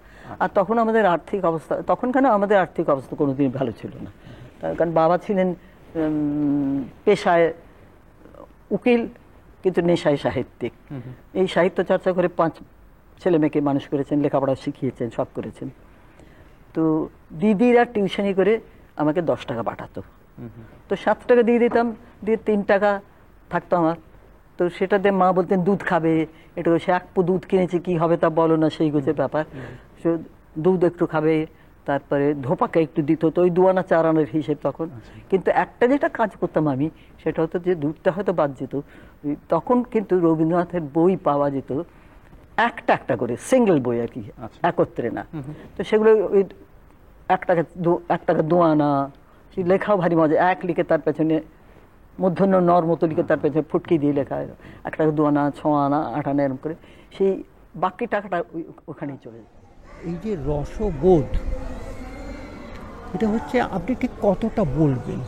আর তখন আমাদের আর্থিক অবস্থা, তখনখানে আমাদের আর্থিক অবস্থা কোনোদিন ভালো ছিল না, কারণ বাবা ছিলেন পেশায় উকিল কিন্তু নেশায় সাহিত্যিক। এই সাহিত্য চর্চা করে 5 ছেলে মেয়েকে মানুষ করেছেন, লেখাপড়া শিখিয়েছেন, সব করেছেন। তো দিদিরা টিউশনি করে আমাকে 10 টাকা পাঠাতো, তো 7 টাকা দিয়ে দিতাম, দিয়ে 3 টাকা থাকতো আমার। তো সেটাতে মা বলতেন দুধ খাবে, এটা সে এক পো দুধ কিনেছে, কি হবে তা বলো না, সেই গোছের ব্যাপার। দুধ একটু খাবে, তারপরে ধোপাকে একটু দিত, তো ওই 2 আনা 4 আনার হিসেব তখন। কিন্তু একটা যেটা কাজ করতাম আমি, সেটা হতো যে দুধটা হয়তো বাদ যেত, তখন কিন্তু রবীন্দ্রনাথের বই পাওয়া যেত একটা একটা করে, সিঙ্গেল বই আর কি, একত্রে না। তো সেগুলো ওই 1 টাকা 2 আনা, সেই লেখাও ভারী মজা। এক লিখে তার পেছনে মূর্ধন্য নর মতো লিখে তার পেছনে ফুটকি দিয়ে লেখা, 1 টাকা 2 আনা 6 আনা 8 আনা এরকম করে, সেই বাকি টাকাটা ওখানেই চলে যায়। এই যে রসবোধ, এটা হচ্ছে আপনি ঠিক কতটা বলবেন?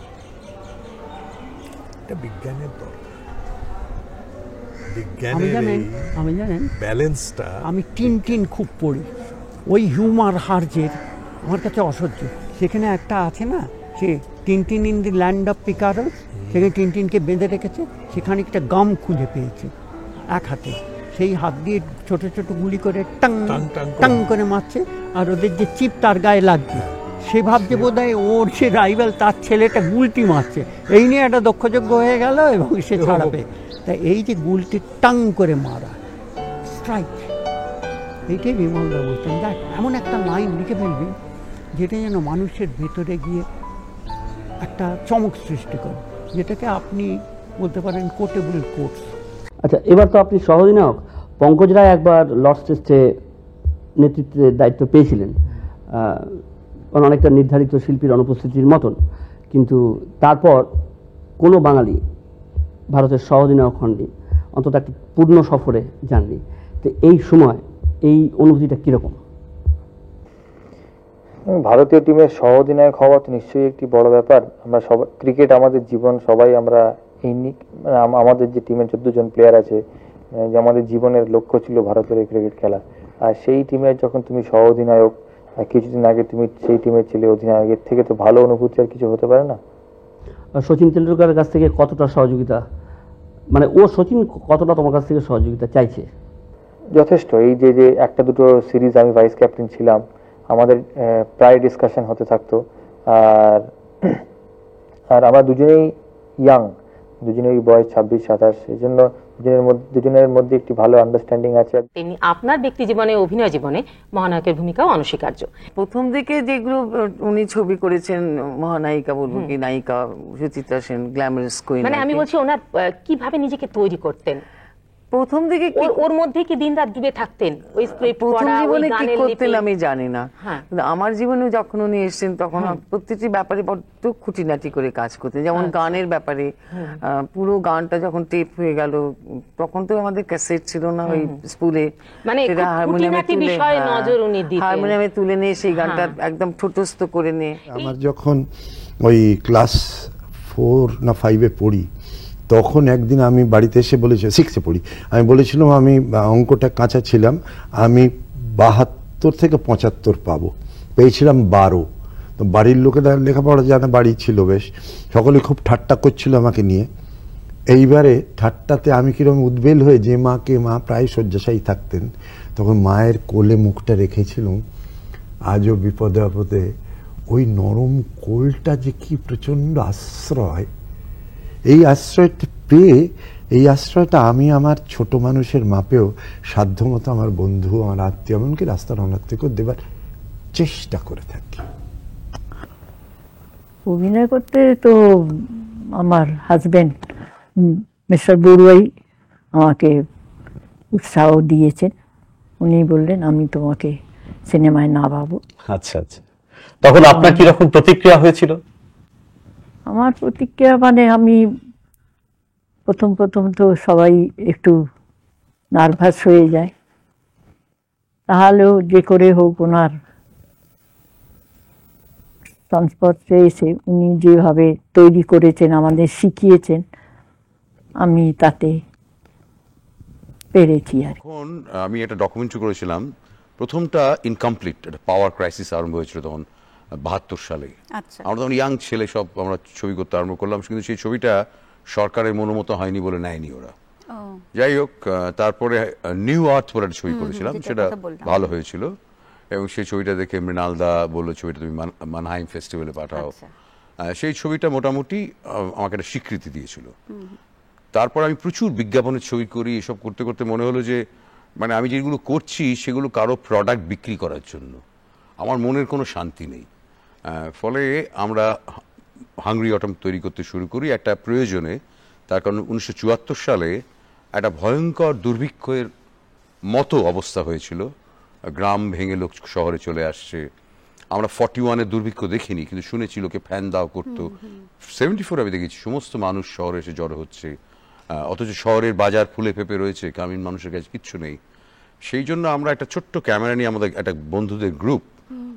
এটা বিজ্ঞানের দরকার, আমি জানেন ব্যালেন্সটা। আমি টিনটিন খুব পড়ি, ওই হিউমার হার্জের আমার কাছে অসহ্য। সেখানে একটা আছে না, সে Tintin in the land of Picaros, সেখানে টিনটিনকে বেঁধে রেখেছে, সেখানে একটা গাম খুঁজে পেয়েছে এক হাতে, সেই হাত দিয়ে ছোট ছোট গুলি করে টাং টাং করে মারছে, আর ওদের যে চিপ তার গায়ে লাগছে, সে ভাবছে বোধ হয় ওর সে রাইভাল তার ছেলেটা গুলটি মারছে, এই নিয়ে একটা দক্ষযজ্ঞ হয়ে গেল এবং সে ছাড়াবে। তাই এই যে গুলটি টাং করে মারা, স্ট্রাইক, এইটাই বিমলদা বলতেন, দেখ এমন একটা লাইন লিখে ফেলবি যেটা যেন মানুষের ভেতরে গিয়ে একটা চমক সৃষ্টি করে, যেটাকে আপনি বলতে পারেন কোটেবল কোটস। আচ্ছা, এবার তো আপনি সহ-অধিনায়ক, পঙ্কজ রায় একবার লর্ডস টেস্টে নেতৃত্বের দায়িত্ব পেয়েছিলেন, অনেকটা নির্ধারিত শিল্পীর অনুপস্থিতির মতন, কিন্তু তারপর কোনো বাঙালি ভারতের সহ-অধিনায়ক হননি, অন্তত একটা পূর্ণ সফরে যাননি। তো এই সময় এই অনুভূতিটা কীরকম? ভারতীয় টিমের সহ-অধিনায়ক হওয়া তো নিশ্চয়ই একটি বড় ব্যাপার। আমরা সবাই, ক্রিকেট আমাদের জীবন, সবাই আমরা আমাদের যে টিমের 14 জন প্লেয়ার আছে, যে আমাদের জীবনের লক্ষ্য ছিল ভারতের ক্রিকেট খেলা, আর সেই টিমের যখন তুমি সহ-অধিনায়ক, কিছুদিন আগে তুমি সেই টিমের ছেলে অধিনায়কের থেকে তো ভালো অনুভূতি আর কিছু হতে পারে না। সচিন তেন্ডুলকারের কাছ থেকে কতটা সহযোগিতা, মানে সচিন কতটা তোমার কাছ থেকে সহযোগিতা চাইছে? যথেষ্ট। এই যে 1-2 সিরিজ আমি ভাইস ক্যাপ্টেন ছিলাম, আমাদের প্রায় ডিসকাশন হতে থাকতো, আর আমরা দুজনেই ইয়াং, দুজনেই বয়স 26-27, এই জন্য দুজনের মধ্যে একটি ভালো আন্ডারস্ট্যান্ডিং আছে। তেমনি আপনার ব্যক্তি জীবনে, অভিনয় জীবনে মহানায়কের ভূমিকাও অনস্বীকার্য। প্রথম দিকে যেগুলো উনি ছবি করেছেন, মহানায়িকা বলবো কি নায়িকা, সুচিত্রা সেন, গ্ল্যামারাস কুইন, মানে আমি বলছি ওনার কিভাবে নিজেকে তৈরি করতেন প্রথম দিকে, ওর মধ্যে কি দিনরাত ডুবে থাকতেন? ওই স্ক্রিপ্ট প্রথম পড়া, জীবনে কি গানের করতেন লিপি? আমি জানি না, কিন্তু আমার জীবনে যখন উনি এসেছেন তখন প্রত্যেকটি ব্যাপারে বড্ড খুঁটিনাটি করে কাজ করতেন। যেমন গানের ব্যাপারে, পুরো গানটা যখন টেপ হয়ে গেল, তখন তো আমাদের ক্যাসেট ছিল না, ওই স্কুলে, মানে হারমোনিয়ামে তুলে নিয়ে সেই গানটা একদম ঠোঁটস্থ করে নিয়ে। আমার যখন ওই ক্লাস 4 না 5-এ পড়ি, তখন একদিন আমি বাড়িতে এসে বলেছি, 6-এ পড়ি, আমি বলেছিলাম আমি অঙ্কটা কাঁচা ছিলাম, আমি 72 থেকে 75 পাবো, পেয়েছিলাম 12। তো বাড়ির লোকেরা লেখাপড়া জানে, বাড়ি ছিল বেশ, সকলে খুব ঠাট্টা করছিল আমাকে নিয়ে। এইবারে ঠাট্টাতে আমি কিরকম উদ্বেল হয়ে, যে মা প্রায় শয্যাশায়ী থাকতেন, তখন মায়ের কোলে মুখটা রেখেছিলাম, আজও বিপদে আপদে ওই নরম কোলটা যে কি প্রচণ্ড আশ্রয়, এই আশ্রয়টা পেয়ে, এই আশ্রয়টা আমি আমার ছোট মানুষের মাপেও সাধ্যমতো আমার বন্ধু, আমার আত্মীয়, এমনকি রাস্তার অনার থেকেও দেবার চেষ্টা করে থাকি। অভিনয় করতে তো আমার হাজবেন্ড মিস্টার বড়ুয়াই আমাকে উৎসাহ দিয়েছেন। উনি বললেন আমি তোমাকে সিনেমায় না ভাবো। আচ্ছা আচ্ছা, তখন আপনার কিরকম প্রতিক্রিয়া হয়েছিল? আমার প্রতিক্রিয়া মানে আমি প্রথম তো সবাই একটু নার্ভাস হয়ে যায়, তাহলেও যে করে হোক ওনার সংস্পর্শে এসে উনি যেভাবে তৈরি করেছেন, আমাদের শিখিয়েছেন, আমি তাতে পেরেছি। আর এখন আমি একটা ডকুমেন্টারি করেছিলাম, প্রথমটা ইনকমপ্লিট, একটা পাওয়ার ক্রাইসিস আরম্ভ হয়েছিল তখন 72 সালে। আমরা তখন ইয়াং ছেলে, সব আমরা ছবি করতে আরম্ভ করলাম, কিন্তু সেই ছবিটা সরকারের মনোমতো হয়নি বলে নেয়নি ওরা। যাই হোক, তারপরে নিউ আর্থ বলে একটা ছবি করেছিলাম, সেটা ভালো হয়েছিল, এবং সেই ছবিটা দেখে মৃণালদা বললো ছবিটা তুমি মানহাইম ফেস্টিভ্যালে পাঠাও। সেই ছবিটা মোটামুটি আমাকে একটা স্বীকৃতি দিয়েছিল। তারপর আমি প্রচুর বিজ্ঞাপনের ছবি করি, এসব করতে করতে মনে হলো যে মানে আমি যেগুলো করছি সেগুলো কারো প্রোডাক্ট বিক্রি করার জন্য, আমার মনের কোনো শান্তি নেই। ফলে আমরা হাংরি অটম তৈরি করতে শুরু করি একটা প্রয়োজনে। তার কারণ 1974 সালে একটা ভয়ঙ্কর দুর্ভিক্ষের মতো অবস্থা হয়েছিল, গ্রাম ভেঙে লোক শহরে চলে আসছে। আমরা 41-এর দুর্ভিক্ষ দেখিনি, কিন্তু শুনেছি লোকে ফ্যান দাও করতো। 74 আমি দেখেছি সমস্ত মানুষ শহরে এসে জড়ো হচ্ছে, অথচ শহরের বাজার ফুলে ফেপে রয়েছে, গ্রামীণ মানুষের কাছে কিচ্ছু নেই। সেই জন্য আমরা একটা ছোট্ট ক্যামেরা নিয়ে আমাদের একটা বন্ধুদের গ্রুপ,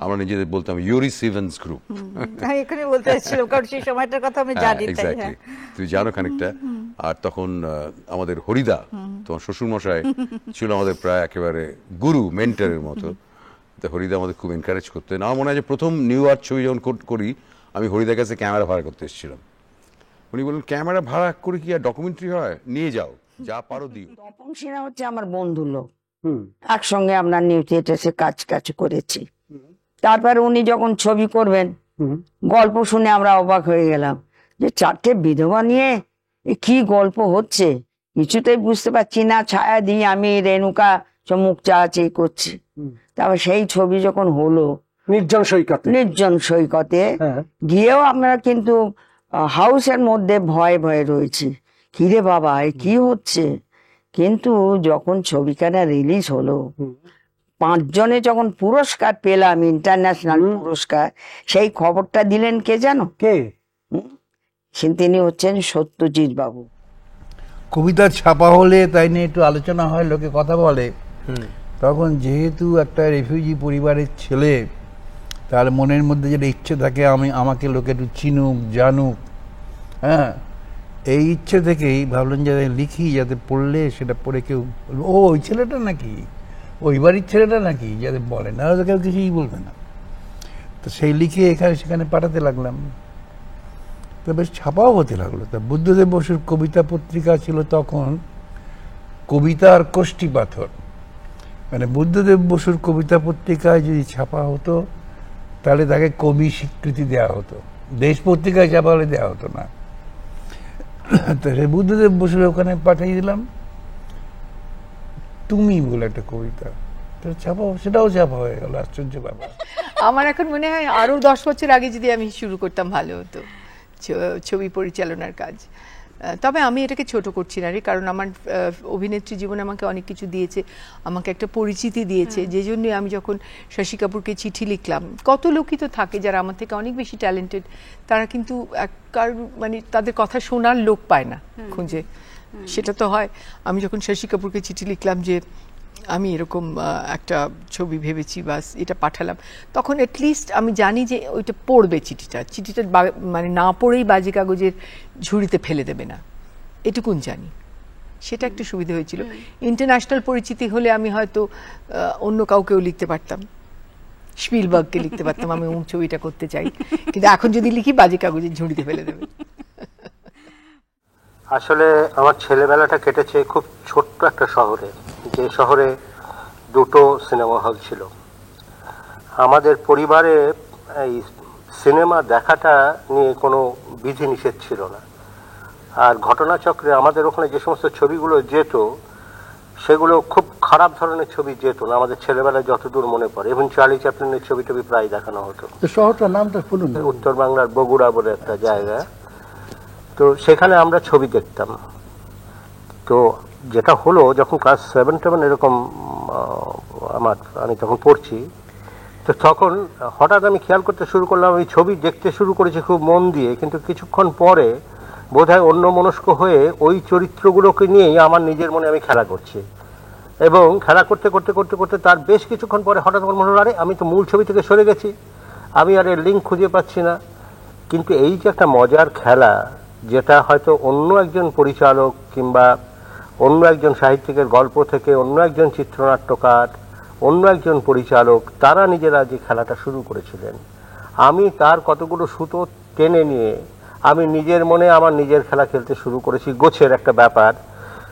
আমরা নিজেদের বলতাম ইউরি সিভেন্স গ্রুপ। এখানে বলতে চাইছিলাম কারণ সেই সময়টার কথা আমি জানি। এক্স্যাক্টলি, তুমি জানো খানিকটা। আর তখন আমাদের হরিদা, তোমার শ্বশুরমশাই ছিল আমাদের প্রায় একেবারে গুরু, মেন্টরের মতো। তো হরিদা আমাদের খুব এনকারেজ করতেন। আমার মনে হয় যে প্রথম নিউ আর্ট ছবি যখন করি আমি হরিদার কাছে ক্যামেরা ভাড়া করতে এসেছিলাম। উনি বললেন ক্যামেরা ভাড়া করে কি আর ডকুমেন্টারি হয়, নিয়ে যাও, যা পারো দিও। তপন সিনহা হচ্ছে আমার বন্ধু লোক, একসঙ্গে আমরা নিউ থিয়েটার্সে কাজ করেছি। তারপরে উনি যখন ছবি করবেন, গল্প শুনে আমরা অবাক হয়ে গেলাম যে 4টে বিধবা নিয়ে কি গল্প হচ্ছে, কিছুতেই বুঝতে পারছি না। ছায়া দিয়ে আমি রেণুকা সব মুখ চাচাই করছি। তারপর সেই ছবি যখন হলো নির্জন সৈকতে গিয়েও আমরা কিন্তু হাউসের মধ্যে ভয়ে ভয়ে রয়েছি, কিরে বাবা এ কি হচ্ছে। কিন্তু যখন ছবিখানা রিলিজ হলো, 5 জনে যখন পুরস্কার পেলাম, ইন্টারন্যাশনাল পুরস্কার, সেই খবরটা দিলেন কে জানো? তিনি হচ্ছেন সত্যজিৎ বাবু। কবিতার ছাপা হলে তাই নিয়ে একটু আলোচনা হয়, লোকে কথা বলে। তখন যেহেতু একটা রেফিউজি পরিবারের ছেলে, তার মনের মধ্যে যেটা ইচ্ছে থাকে আমাকে লোকে একটু চিনুক জানুক, হ্যাঁ, এই ইচ্ছে থেকেই ভাবলেন যে লিখি, যাতে পড়লে সেটা পড়ে কেউ ও ওই ছেলেটা নাকি, ওই বাড়ির ছেলেটা নাকি, যাতে বলে না, হয়তো কেউ কিছুই বলবে না। তো সেই লিখে এখানে সেখানে পাঠাতে লাগলাম, তো বেশ ছাপাও হতে লাগলো। তা বুদ্ধদেব বসুর কবিতা পত্রিকা ছিল তখন, কবিতার কোষ্ঠী পাথর। মানে বুদ্ধদেব বসুর কবিতা পত্রিকায় যদি ছাপা হতো তাহলে তাকে কবি স্বীকৃতি দেওয়া হতো, দেশ পত্রিকায় ছাপা হলে দেওয়া হতো না। তো সে বুদ্ধদেব বসুর ওখানে পাঠিয়ে দিলাম, তুমি বলে একটা কবিতা, সেটাও ছাপা হয়ে গেল। আশ্চর্য ব্যাপার। আমার এখন মনে হয় আরো 10 বছর আগে যদি আমি শুরু করতাম ভালো হতো ছবি পরিচালনার কাজ। তবে আমি এটাকে ছোট করছি না রে, কারণ আমার অভিনেত্রী জীবনে আমাকে অনেক কিছু দিয়েছে, আমাকে একটা পরিচিতি দিয়েছে, যে জন্যই আমি যখন শশী কাপুরকে চিঠি লিখলাম, কত লোকই তো থাকে যারা আমার থেকে অনেক বেশি ট্যালেন্টেড, তারা কিন্তু মানে তাদের কথা শোনার লোক পায় না খুঁজে, সেটা তো হয়। আমি যখন শশী কাপুরকে চিঠি লিখলাম যে আমি এরকম একটা ছবি ভেবেছি, বাস এটা পাঠালাম, তখন অ্যাটলিস্ট আমি জানি যে ওইটা পড়বে, চিঠিটা মানে না পড়েই বাজে কাগজের ঝুড়িতে ফেলে দেবে না, এটুকুন জানি। সেটা একটা সুবিধা হয়েছিল। ইন্টারন্যাশনাল পরিচিতি হলে আমি হয়তো অন্য কাউকেও লিখতে পারতাম, স্পিলবার্গকে লিখতে পারতাম আমি ছবিটা করতে চাই, কিন্তু এখন যদি লিখি বাজে কাগজের ঝুড়িতে ফেলে দেবে। আসলে আমার ছেলেবেলাটা কেটেছে খুব ছোট্ট একটা শহরে, যে শহরে 2টো সিনেমা হল ছিল। আমাদের পরিবারে এই সিনেমা দেখাটা নিয়ে কোনো বিধিনিষেধ ছিল না। আর ঘটনাচক্রে আমাদের ওখানে যে সমস্ত ছবিগুলো যেত, সেগুলো খুব খারাপ ধরনের ছবি যেত না আমাদের ছেলেবেলায় যতদূর মনে পড়ে। এবং চার্লি চ্যাপলিনের ছবি টবি প্রায় দেখানো হতো। শহরটার নামটা বলুন। উত্তর বাংলার বগুড়া বলে একটা জায়গা, তো সেখানে আমরা ছবি দেখতাম। তো যেটা হলো, যখন ক্লাস 7-7 এরকম আমি তখন পড়ছি, তো তখন হঠাৎ আমি খেয়াল করতে শুরু করলাম, আমি ছবি দেখতে শুরু করেছি খুব মন দিয়ে, কিন্তু কিছুক্ষণ পরে বোধহয় অন্যমনস্ক হয়ে ওই চরিত্রগুলোকে নিয়েই আমার নিজের মনে আমি খেলা করছি। এবং খেলা করতে করতে করতে করতে তার বেশ কিছুক্ষণ পরে হঠাৎ আমার মনে হলো, আরে আমি তো মূল ছবি থেকে সরে গেছি, আমি আর এর লিঙ্ক খুঁজে পাচ্ছি না। কিন্তু এই যে একটা মজার খেলা, যেটা হয়তো অন্য একজন পরিচালক কিংবা অন্য একজন সাহিত্যিকের গল্প থেকে অন্য একজন চিত্রনাট্যকার, অন্য একজন পরিচালক, তারা নিজেরা যে খেলাটা শুরু করেছিলেন, আমি তার কতগুলো সুতো টেনে নিয়ে আমি নিজের মনে আমার নিজের খেলা খেলতে শুরু করেছি, গোছের একটা ব্যাপার।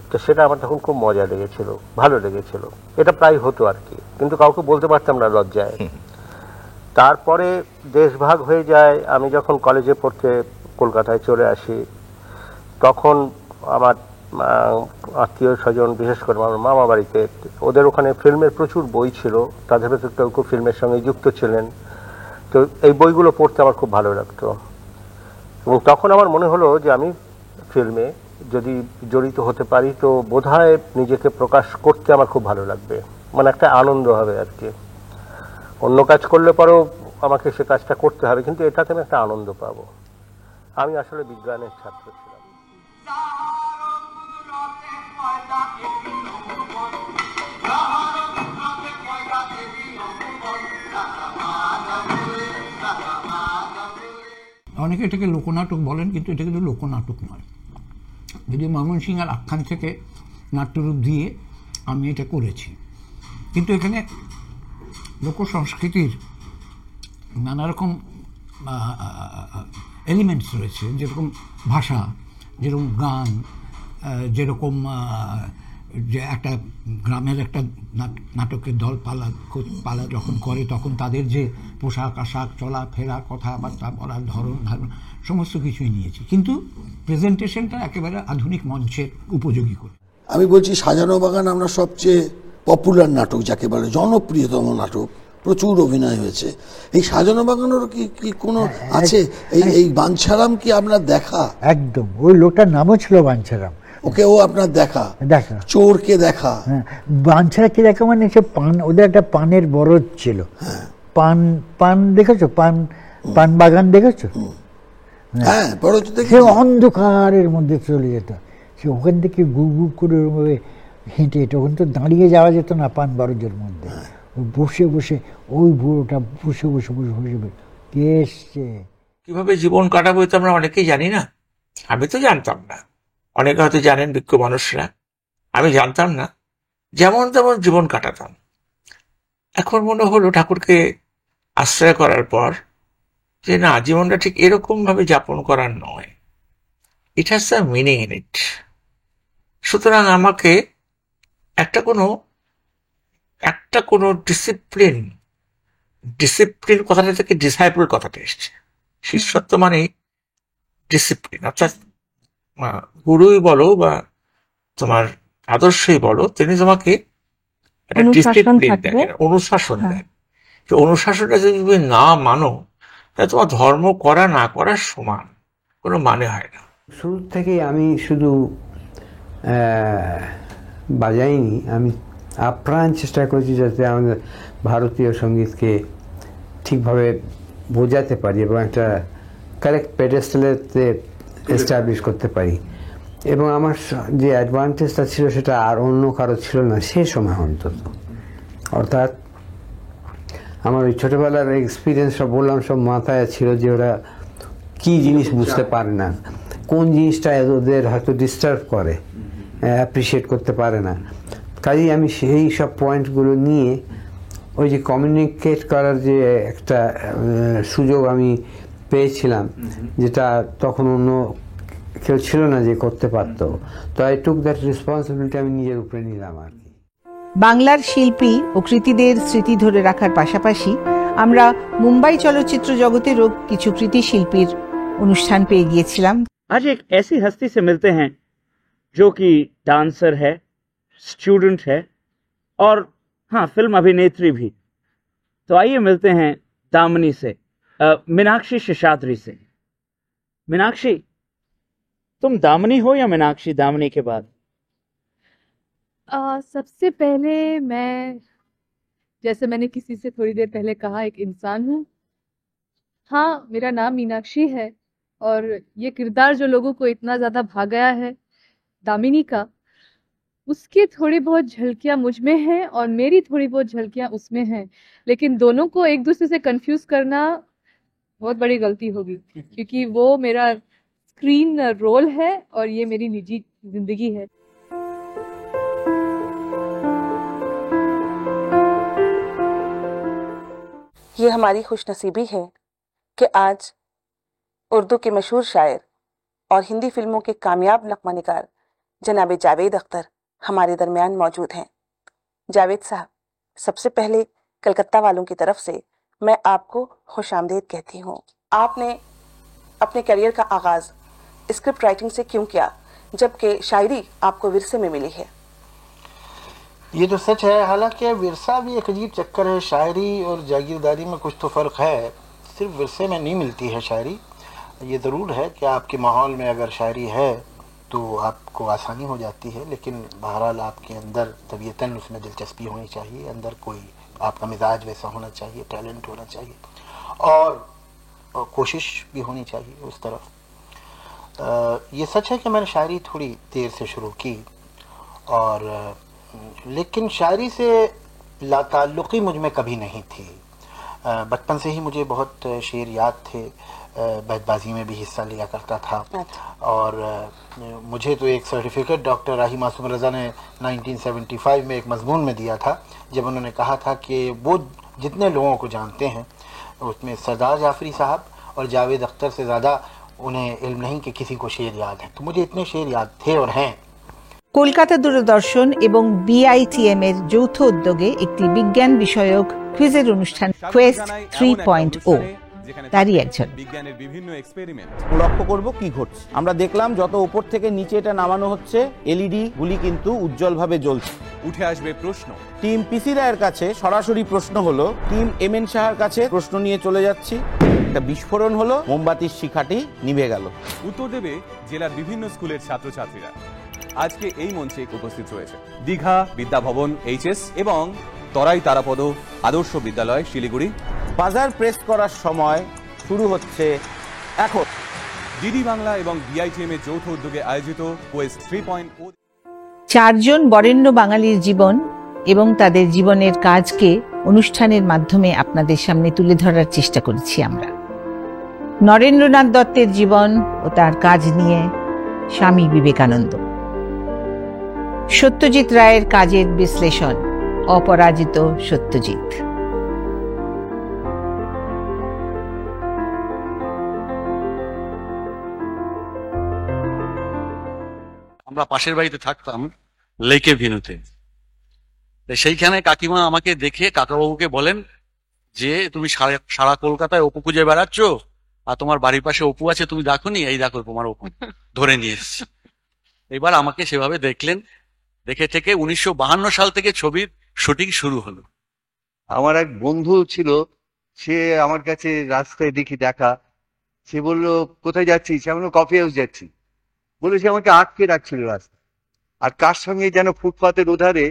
তো সেটা আমার তখন খুব মজা লেগেছিল, ভালো লেগেছিল। এটা প্রায় হতো আর কি, কিন্তু কাউকে বলতে পারতাম না লজ্জায়। তারপরে দেশভাগ হয়ে যায়। আমি যখন কলেজে পড়তে কলকাতায় চলে আসি, তখন আমার আত্মীয় স্বজন, বিশেষ করে আমার মামা বাড়িতে, ওদের ওখানে ফিল্মের প্রচুর বই ছিল, তাদের ভেতর কেউ কেউ ফিল্মের সঙ্গে যুক্ত ছিলেন। তো এই বইগুলো পড়তে আমার খুব ভালো লাগতো এবং তখন আমার মনে হলো যে আমি ফিল্মে যদি জড়িত হতে পারি তো বোধহয় নিজেকে প্রকাশ করতে আমার খুব ভালো লাগবে, মানে একটা আনন্দ হবে আর কি। অন্য কাজ করলে পরেও আমাকে সে কাজটা করতে হবে, কিন্তু এটাতে আমি একটা আনন্দ পাবো। আমি আসলে বিজ্ঞানের ছাত্র ছিলাম। অনেকে এটাকে লোকনাটক বলেন, কিন্তু এটা কিন্তু লোকনাটক নয়। যদি ময়মনসিংহের আখ্যান থেকে নাট্যরূপ দিয়ে আমি এটা করেছি, কিন্তু এখানে লোক সংস্কৃতির নানা রকম এলিমেন্টস রয়েছে, যেরকম ভাষা, যেরকম গান, যেরকম যে একটা গ্রামের একটা নাটকের দল পালা যখন করে তখন তাদের যে পোশাক আশাক, চলাফেরা, কথাবার্তা বলার ধরন সমস্ত কিছুই নিয়েছি, কিন্তু প্রেজেন্টেশনটা একেবারে আধুনিক মঞ্চের উপযোগী করে। আমি বলছি সাজানো বাগান আমরা সবচেয়ে পপুলার নাটক যাকে বলে, জনপ্রিয়তম নাটক, প্রচুর অভিনয় হয়েছে। এই সাজানো বাগানেরও কি কোনো আছে? এই বাঞ্ছারাম কি আপনার দেখা? একদম, ওই লোকটার নামও ছিল বাঞ্ছারাম। ওকে, ও আপনার দেখা? দেখা। চোরকে দেখা? হ্যাঁ, বাঞ্ছারাকে দেখা মানে সে পান, ওদের একটা পানের বরজ ছিল। পান দেখেছো? পান বাগান দেখেছো? হ্যাঁ, বরজ দেখেছি। সে অন্ধকারের মধ্যে চলে যেত, সে ওখান থেকে গু গু করে হেঁটে তখন তো দাঁড়িয়ে যাওয়া যেত না পান বরজের মধ্যে, বসে বসে ওই বুড়োটা বসে বসে বসে বসে কে এসছে। কিভাবে জীবন কাটাবো তো আমরা অনেকেই জানি না। আমি তো জানতাম না, অনেকে হয়তো জানেন বিজ্ঞ মানুষরা, আমি জানতাম না। যেমন তেমন জীবন কাটাতাম। এখন মনে হলো ঠাকুরকে আশ্রয় করার পর যে না, জীবনটা ঠিক এরকম ভাবে যাপন করার নয়, it has the meaning in it. সুতরাং আমাকে একটা কোনো ডিসিপ্লিন কথাটা থেকে ডিসাইপল কথাটা এসছে। শিষ্যত্ব মানে ডিসিপ্লিন, অর্থাৎ গুরুই বলো বা তোমার আদর্শই বলো, তিনি তোমাকে একটা ডিসিপ্লিন দেন, অনুশাসন দেন। অনুশাসনটা যদি তুমি না মানো তাহলে তোমার ধর্ম করা না করার সমান, কোনো মানে হয় না। শুরু থেকেই আমি শুধু বাজাইনি, আমি আপ্রাণ চেষ্টা করেছি যাতে আমাদের ভারতীয় সঙ্গীতকে ঠিকভাবে বোঝাতে পারি এবং একটা কারেক্ট পেডেস্টালেতে এস্টাবলিশ করতে পারি। এবং আমার যে অ্যাডভান্টেজটা ছিল সেটা আর অন্য কারো ছিল না সে সময় অন্তত। অর্থাৎ আমার ওই ছোটোবেলার এক্সপিরিয়েন্সটা বললাম সব মাথায় ছিল, যে ওরা কী জিনিস বুঝতে পারে না, কোন জিনিসটা ওদের হয়তো ডিস্টার্ব করে, অ্যাপ্রিসিয়েট করতে পারে না। কাজেই আমি সেই সব পয়েন্টগুলো নিয়ে ওই যে কমিউনিকেট করার যে একটা সুযোগ আমি পেয়েছিলাম, যেটা তখন অন্য কেউ ছিল না যে করতে পারতো, তো আই টুক দ্যাট রেসপন্সিবিলিটি, আমি নিজের উপরে নিলাম আর কি। বাংলার শিল্পী ও কৃতীদের স্মৃতি ধরে রাখার পাশাপাশি আমরা মুম্বাই চলচ্চিত্র জগতেরও কিছু কৃতি শিল্পীর অনুষ্ঠান পেয়ে গিয়েছিলাম। आज एक ऐसी हस्ती से मिलते हैं जो कि डांसर है, स्टूडेंट है और हाँ, फिल्म अभिनेत्री भी। तो आइए मिलते हैं दामिनी से, मीनाक्षी शेषाद्री से। मीनाक्षी, तुम दामिनी हो या मीनाक्षी दामिनी के बाद? सबसे पहले मैं, जैसे मैंने किसी से थोड़ी देर पहले कहा, एक इंसान हूँ। हाँ, मेरा नाम मीनाक्षी है और ये किरदार जो लोगों को इतना ज़्यादा भा गया है दामिनी का, उसकी थोड़ी बहुत झलकियाँ मुझ में हैं और मेरी थोड़ी बहुत झलकियाँ उसमें हैं, लेकिन दोनों को एक दूसरे से कंफ्यूज करना बहुत बड़ी गलती होगी, क्योंकि वो मेरा स्क्रीन रोल है और ये मेरी निजी जिंदगी है। ये हमारी खुशनसीबी है कि आज उर्दू के मशहूर शायर और हिंदी फिल्मों के कामयाब नगमा निगार जनाब जावेद अख्तर हमारे दरमियान मौजूद हैं। जावेद साहब, सबसे पहले कलकत्ता वालों की तरफ से मैं आपको खुशामदीद कहती हूँ। आपने अपने करियर का आगाज़ स्क्रिप्ट राइटिंग से क्यों किया? जबकि शायरी आपको विरसे में मिली है। ये तो सच है, हालांकि विरसा भी एक अजीब चक्कर है। शायरी और जागीरदारी में कुछ तो फ़र्क है, सिर्फ विरसे में नहीं मिलती है शायरी। ये ज़रूर है कि आपके माहौल में अगर शायरी है तो आपको आसानी हो जाती है, लेकिन बहरहाल आपके अंदर तबीयतन उसमें दिलचस्पी होनी चाहिए, अंदर कोई आपका मिजाज वैसा होना चाहिए, टैलेंट होना चाहिए और कोशिश भी होनी चाहिए उस तरफ। ये सच है कि मैंने शायरी थोड़ी देर से शुरू की, और लेकिन शायरी से लाताल्लुक़ी मुझ में कभी नहीं थी। बचपन से ही मुझे बहुत शेर याद थे, बैतबाजी में भी हिस्सा लिया करता था। और मुझे तो एक सर्टिफिकेट डॉक्टर राही मासूम रज़ा ने 1975 में एक मजमून में दिया था, जब उन्होंने कहा था कि वो जितने लोगों को जानते हैं उसमें सरदार जाफरी साहब और जावेद अख्तर से ज़्यादा उन्हें इल्म नहीं कि किसी को शेर याद है। तो मुझे इतने शेर याद थे और हैं। কলকাতা দূরদর্শন এবং বিআইটিএম এর যৌথ উদ্যোগে একটি বিজ্ঞান বিষয়ক কুইজের অনুষ্ঠান কোয়েস্ট 3.0 তারই একজন। বিজ্ঞানের বিভিন্ন এক্সপেরিমেন্ট লক্ষ্য করব কি ঘটছে। আমরা দেখলাম যত উপর থেকে নিচে এটা নামানো হচ্ছে, এলইডি গুলি কিন্তু উজ্জ্বলভাবে জ্বলছে। উঠে আসবে প্রশ্ন। টিম পিসি রায়ের কাছে সরাসরি প্রশ্ন হলো, টিম এমএন শাহর কাছে প্রশ্ন নিয়ে চলে যাচ্ছি। একটা বিস্ফোরণ হলো, মোমবাতির শিখাটি নিভে গেল। উত্তর দেবে জেলার বিভিন্ন স্কুলের ছাত্রছাত্রীরা। আজকে এই মঞ্চে উপস্থিত রয়েছে দীঘা বিদ্যাভবন এইচএস এবং তরাই তারাপদ আদর্শ বিদ্যালয় শিলিগুড়ি। বাজার প্রেস করার সময় শুরু হচ্ছে এখন। ডিডি বাংলা এবং বিআইটিএম এর যৌথ উদ্যোগে আয়োজিত কোয়েস্ট 3.0। চারজন বরেণ্য বাঙালির জীবন এবং তাদের জীবনের কাজকে অনুষ্ঠানের মাধ্যমে আপনাদের সামনে তুলে ধরার চেষ্টা করেছি আমরা। নরেন্দ্রনাথ দত্তের জীবন ও তার কাজ নিয়ে স্বামী বিবেকানন্দ, সত্যজিৎ রায়ের কাজের বিশ্লেষণ, অপরাজিত সত্যজিৎ। আমরা পাশের বাড়িতে থাকতাম লেকে ভিনুতে। সেইখানে কাকিমা আমাকে দেখে কাকাবাবুকে বলেন যে তুমি সারা কলকাতায় অপু খুঁজে বেড়াচ্ছ, আর তোমার বাড়ির পাশে অপু আছে, তুমি দেখোনি? এই দেখো তোমার অপু, ধরে নিয়ে এসেছি। এবার আমাকে সেভাবে দেখলেন। দেখে থেকে 1952 সাল থেকে ছবির শুটিং শুরু হলো। আমার এক বন্ধু ছিল, সে আমার কাছে রাস্তায় দেখি দেখা, সে বললো কোথায় যাচ্ছিস? আমি বললাম কফি হাউস যাচ্ছি। বলে সে আমাকে আটকে রাখছিল রাস্তা, আর কার সঙ্গে যেন ফুটপাতের ওধারে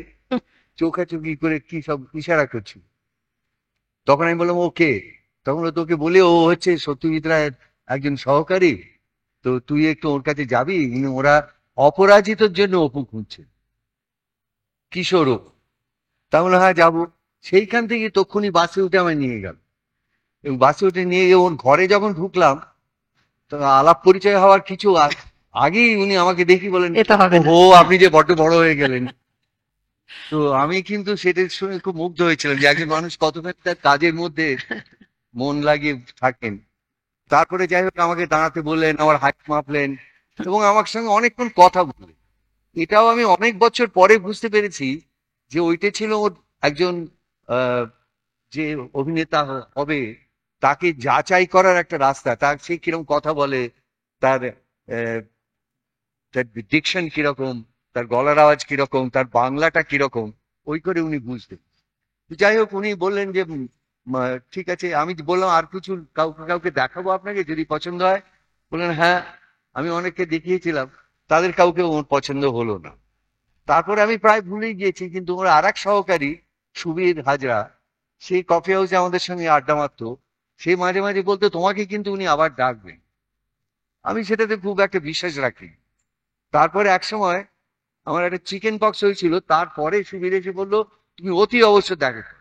চোখাচোখি করে কি সব ইশারা করছিল। তখন আমি বললাম ওকে, তখন তোকে বলে ও হচ্ছে সত্যজিৎ রায়ের একজন সহকারী, তো তুই একটু ওর কাছে যাবি, ওরা অপরাজিতর জন্য অপু খুঁজছে, কিশোর অপু। তাহলে হ্যাঁ যাবো। সেইখান থেকে তক্ষুনি বাসে উঠে আমায় নিয়ে গেল, এবং বাসে উঠে নিয়ে গিয়ে ওর ঘরে যখন ঢুকলাম, তো আলাপ পরিচয় হওয়ার কিছু আগেই উনি আমাকে দেখি বলেন, ও আপনি যে বড্ড বড় হয়ে গেলেন। তো আমি কিন্তু সেটা শুনে খুব মুগ্ধ হয়েছিলাম যে একজন মানুষ কতখানি তার কাজের মধ্যে মন লাগিয়ে থাকেন। তারপরে যাই হোক আমাকে দাঁড়াতে বললেন, আমার হাইট মাপলেন এবং আমার সঙ্গে অনেকক্ষণ কথা বললেন। এটাও আমি অনেক বছর পরে বুঝতে পেরেছি যে ওইটা ছিল ওর একজন যে অভিনেতা হবে তাকে যাচাই করার একটা রাস্তা। তার সে কিরকম কথা বলে, তার ডিকশন কিরকম, তার গলার আওয়াজ কিরকম, তার বাংলাটা কিরকম, ওই করে উনি বুঝতেন। যাই হোক উনি বললেন যে ঠিক আছে। আমি বললাম আর কিছু কাউকে দেখাবো আপনাকে, যদি পছন্দ হয়? বললেন হ্যাঁ। আমি অনেককে দেখিয়েছিলাম, তাদের কাউকে ওর পছন্দ হলো না। তারপরে আমি প্রায় ভুলেই গিয়েছি, কিন্তু ওর আর এক সহকারী সুবীর হাজরা, সে কফি হাউসে আমাদের সঙ্গে আড্ডা মারতো, সে মাঝে মাঝে বলতো তোমাকে কিন্তু উনি আবার ডাকবেন। আমি সেটাতে খুব একটা বিশ্বাস রাখি। তারপরে এক সময় আমার একটা চিকেন পক্স হয়েছিল, তারপরে সুবীর এসে বললো তুমি অতি অবশ্য দেখা।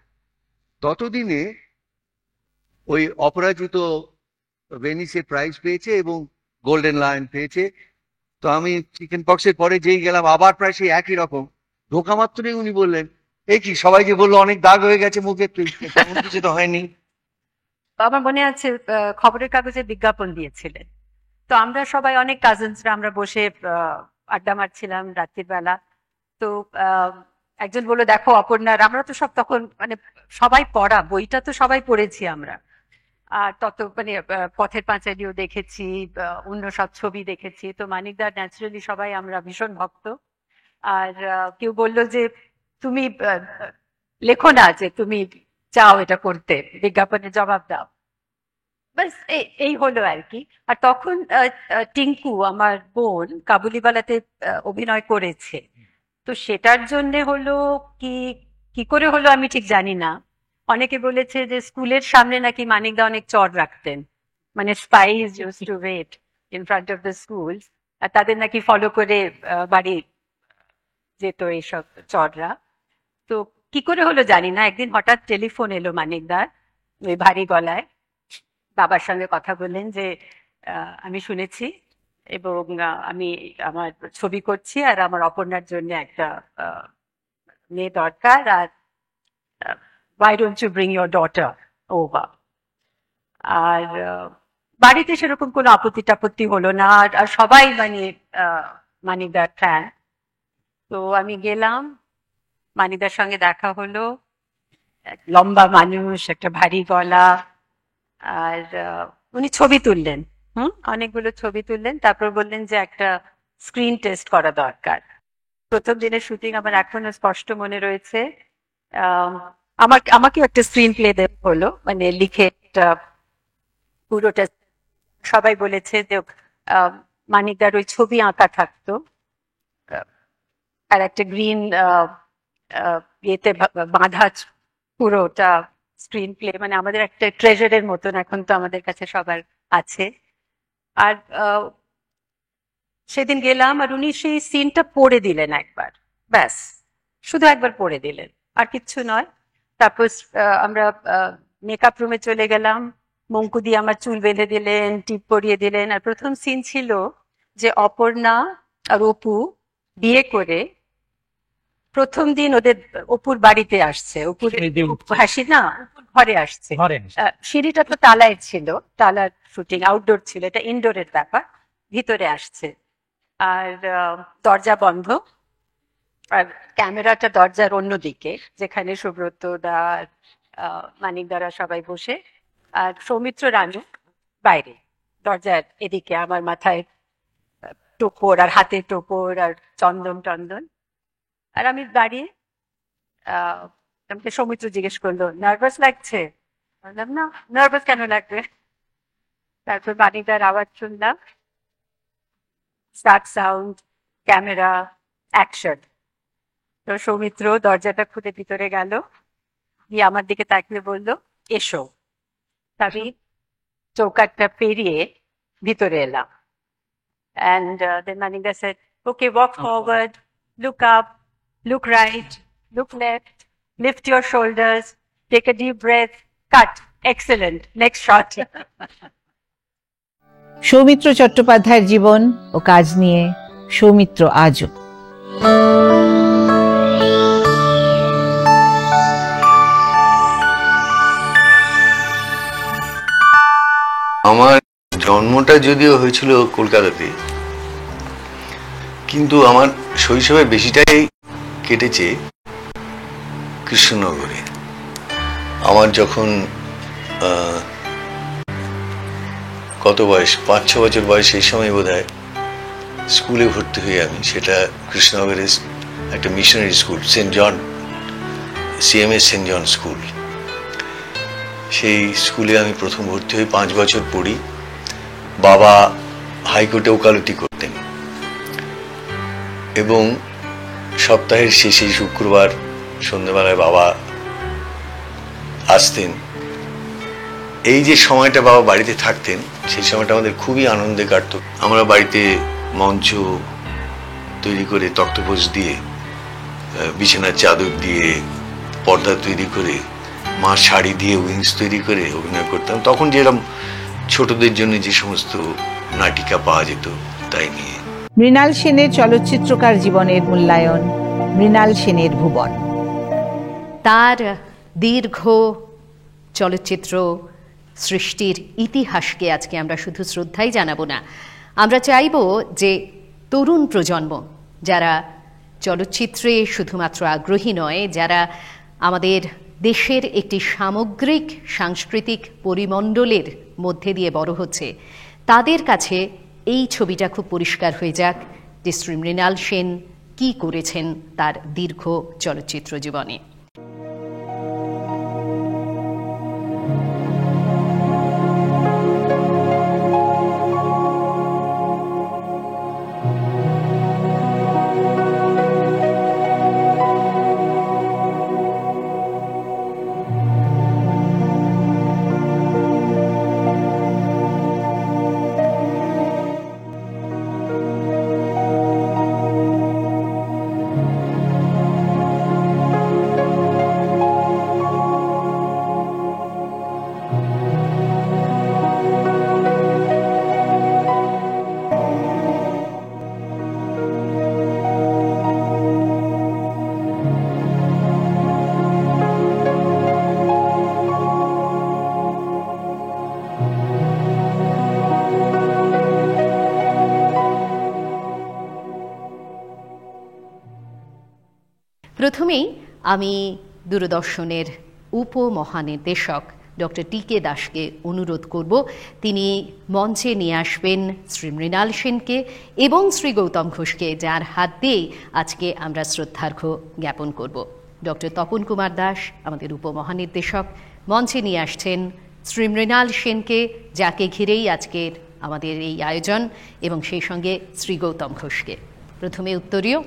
ততদিনে ওই অপরাজিত ভেনিসে প্রাইজ পেয়েছে এবং গোল্ডেন লায়ন পেয়েছে। তো আমি চিকেন পক্সের পরে যেই গেলাম, আবার প্রায় সেই একই রকম। ঢোকা মাত্রই উনি বললেন এই কি, সবাই যে বললো অনেক দাগ হয়ে গেছে মুখে, তেমন কিছু তো হয়নি। আমার মনে আছে খবরের কাগজে বিজ্ঞাপন দিয়েছিলেন, তো আমরা সবাই অনেক কাজিনসরা আমরা বসে আড্ডা মারছিলাম রাত্রির বেলা। তো একজন বললো দেখো অপর্ণার, আমরা তো সব তখন মানে সবাই পড়া বইটা তো সবাই পড়েছি আমরা, আর তত মানে পথের পাঁচালিও দেখেছি, অন্য সব ছবি দেখেছি। তো মানিকদার ন্যাচারালি সবাই আমরা ভীষণ ভক্ত। আর কেউ বললো যে তুমি লেখো না যে তুমি চাও এটা করতে, বিজ্ঞাপনের জবাব দাও, বাস এই হলো আর কি। আর তখন টিঙ্কু আমার বোন কাবুলিওয়ালাতে অভিনয় করেছে, তো সেটার জন্য হলো কি কি করে হলো আমি ঠিক জানি না। অনেকে বলেছে যে স্কুলের সামনে নাকি মানিকদা অনেক চড় রাখতেন, মানে spies used to wait in front of the schools, আর তাদের নাকি ফলো করে বাড়ি যেত এইসব চড়রা। তো কি করে হলো জানি না, একদিন হঠাৎ টেলিফোন এলো মানিকদার ওই ভারী গলায়, বাবার সঙ্গে কথা বললেন যে আমি শুনেছি এবং আমি আমার ছবি করছি আর আমার অপর্ণার জন্য একটা মেয়ে দরকার, আর why don't you bring your daughter over? আর বাড়িতে সেরকম কোনো আপত্তি টাপত্তি হলো না, আর সবাই মানে মানিকদার ফ্যান। তো আমি গেলাম, মানিকদার সঙ্গে দেখা হলো, লম্বা মানুষ, একটা ভারী গলা, আর উনি ছবি তুললেন, অনেকগুলো ছবি তুললেন, তারপর বললেন যে একটা স্ক্রিন টেস্ট করা দরকার। প্রথম দিনের শুটিং আমার এখনো স্পষ্ট মনে রয়েছে। আমাকেও একটা স্ক্রিন প্লে দেওয়া হলো, মানে লিখে একটা পুরোটা। সবাই বলেছে যে মানিকদার ওই ছবি আঁকা থাকতো আর একটা গ্রিন ইয়েতে বাঁধা পুরোটা স্ক্রিন প্লে, মানে আমাদের একটা ট্রেজারের মতন এখন তো আমাদের কাছে সবার আছে। আর সেদিন গেলাম আর উনি সেই সিনটা পড়ে দিলেন একবার, ব্যাস শুধু একবার পড়ে দিলেন, আর কিচ্ছু নয়। তারপর আমরা মেকআপ রুমে চলে গেলাম, মঙ্কু দিয়ে আমার চুল বেঁধে দিলেন, টিপ পরিয়ে দিলেন। আর প্রথম সিন ছিল যে অপর্ণা আর অপু বিয়ে করে প্রথম দিন ওদের অপুর বাড়িতে আসছে, অপুর হাসি না অপুর ঘরে আসছে, সিঁড়িটা তো তালায় ছিল, তালার শুটিং, আউটডোর ছিল, এটা ইনডোরের ব্যাপার, ভিতরে আসছে আর দরজা বন্ধ, আর ক্যামেরাটা দরজার অন্যদিকে যেখানে সুব্রত দা মানিক দ্বারা সবাই বসে, আর সৌমিত্র রানু বাইরে দরজার এদিকে, আমার মাথায় টোপর আর হাতে টোপর আর চন্দন টন্দন, আর আমি দাঁড়িয়ে। আমাকে সৌমিত্র জিজ্ঞেস করলো নার্ভাস লাগছে, বললাম না, নার্ভাস কেন লাগবে। তারপর মানিকদার আওয়াজ শুনলাম, স্টার্ট সাউন্ড, ক্যামেরা, অ্যাকশন। তো সৌমিত্র দরজাটা খুলে ভিতরে গেল, গিয়ে আমার দিকে তাকিয়ে বললো এসো। আমি চৌকাঠটা পেরিয়ে ভিতরে এলাম, and then Manikda said, okay, walk forward, look up, look right, look left, lift your shoulders, take a deep breath, cut, excellent, next shot. Soumitra চট্টোপাধ্যায়ের জীবন ও কাজ নিয়ে সৌমিত্র আজও। আমার জন্মটা যদিও হয়েছিল কলকাতাতে, কিন্তু আমার শৈশবে বেশিটাই কেটেছে কৃষ্ণনগরে। আমার যখন কত বয়স, 5-6 বছর বয়স, সেই সময় বোধহয় স্কুলে ভর্তি হই আমি। সেটা কৃষ্ণনগরের একটা মিশনারি স্কুল, সেন্ট জন, CMS সেন্ট জন স্কুল। সেই স্কুলে আমি প্রথম ভর্তি হই, 5 বছর পড়ি। বাবা হাইকোর্টে ওকালতি করতেন এবং সপ্তাহের শেষে শুক্রবার সন্ধ্যেবেলায় বাবা আসতেন। এই যে সময়টা বাবা বাড়িতে থাকতেন, সেই সময়টা আমাদের খুবই আনন্দে কাটতো। আমরা বাড়িতে মঞ্চ তৈরি করে, তক্তপোষ দিয়ে, বিছানার চাদর দিয়ে, পর্দা তৈরি করে, মা শাড়ি দিয়ে উইংস তৈরি করে অভিনয় করতাম। তখন যেরকম ছোটদের জন্য যে সমস্ত নাটিকা পাওয়া যেত তাই নিয়ে। মৃণাল সেনের চলচ্চিত্রকার জীবনের মূল্যায়ন, মৃণাল সেনের ভুবন। তার দীর্ঘ চলচ্চিত্র সৃষ্টির ইতিহাসকে আজকে আমরা শুধু শ্রদ্ধাই জানাবো না, আমরা চাইব যে তরুণ প্রজন্ম যারা চলচ্চিত্রে শুধুমাত্র আগ্রহী নয়, যারা আমাদের দেশের একটি সামগ্রিক সাংস্কৃতিক পরিমণ্ডলের মধ্যে দিয়ে বড় হচ্ছে, তাদের কাছে এই ছবিটা খুব পরিষ্কার হয়ে যাক যে শ্রী মৃণাল সেন কি করেছেন তার দীর্ঘ চলচ্চিত্র জীবনে। প্রথমেই আমি দূরদর্শনের উপমহানির্দেশক ডক্টর টি.কে. দাসকে অনুরোধ করব, তিনি মঞ্চে নিয়ে আসবেন শ্রী মৃণাল সেনকে এবং শ্রী গৌতম ঘোষকে, যার হাত দিয়েই আজকে আমরা শ্রদ্ধার্ঘ্য জ্ঞাপন করব। ডক্টর তপন কুমার দাস আমাদের উপমহানির্দেশক মঞ্চে নিয়ে আসছেন শ্রী মৃণাল সেনকে, যাকে ঘিরেই আজকের আমাদের এই আয়োজন, এবং সেই সঙ্গে শ্রী গৌতম ঘোষকে। প্রথমে উত্তরীয়,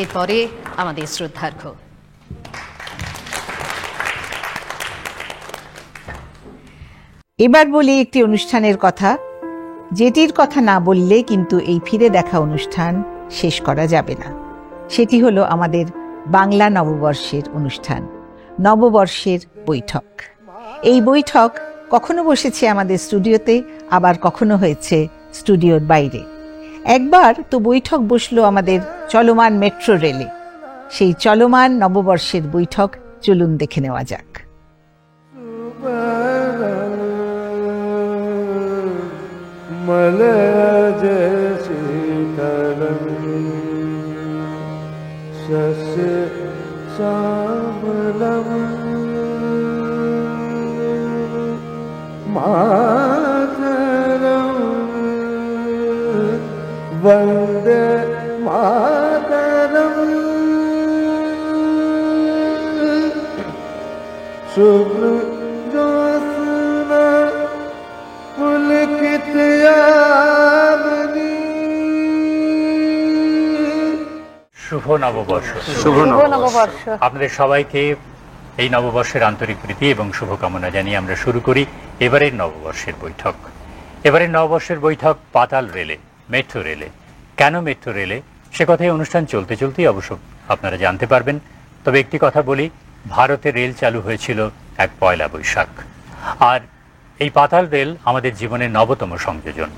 এরপরে আমাদের শ্রদ্ধার্ঘ্য। এবার বলি একটি অনুষ্ঠানের কথা, যেটির কথা না বললে কিন্তু এই ফিরে দেখা অনুষ্ঠান শেষ করা যাবে না। সেটি হলো আমাদের বাংলা নববর্ষের অনুষ্ঠান, নববর্ষের বৈঠক। এই বৈঠক কখনো বসেছে আমাদের স্টুডিওতে, আবার কখনো হয়েছে স্টুডিওর বাইরে। একবার তো বৈঠক বসলো আমাদের চলমান মেট্রো রেলে। সেই চলমান নববর্ষের বৈঠক চলুন দেখে নেওয়া যাক। वंदे मातरम शुभ्र ज्योत्स्ना पुलकित यामिनी। শুভ নববর্ষ। শুভ নববর্ষ। আপনাদের সবাইকে এই নববর্ষের আন্তরিক প্রীতি এবং শুভকামনা জানিয়ে আমরা শুরু করি এবারের নববর্ষের বৈঠক। এবারের নববর্ষের বৈঠক পাতাল রেলে, মেট্রো রেলে। কেন মেট্রো রেলে, সে কথাই অনুষ্ঠান চলতে চলতেই অবশ্য আপনারা জানতে পারবেন। তবে একটি কথা বলি, ভারতে রেল চালু হয়েছিল এক পয়লা বৈশাখ, আর এই পাতাল রেল আমাদের জীবনের নবতম সংযোজন।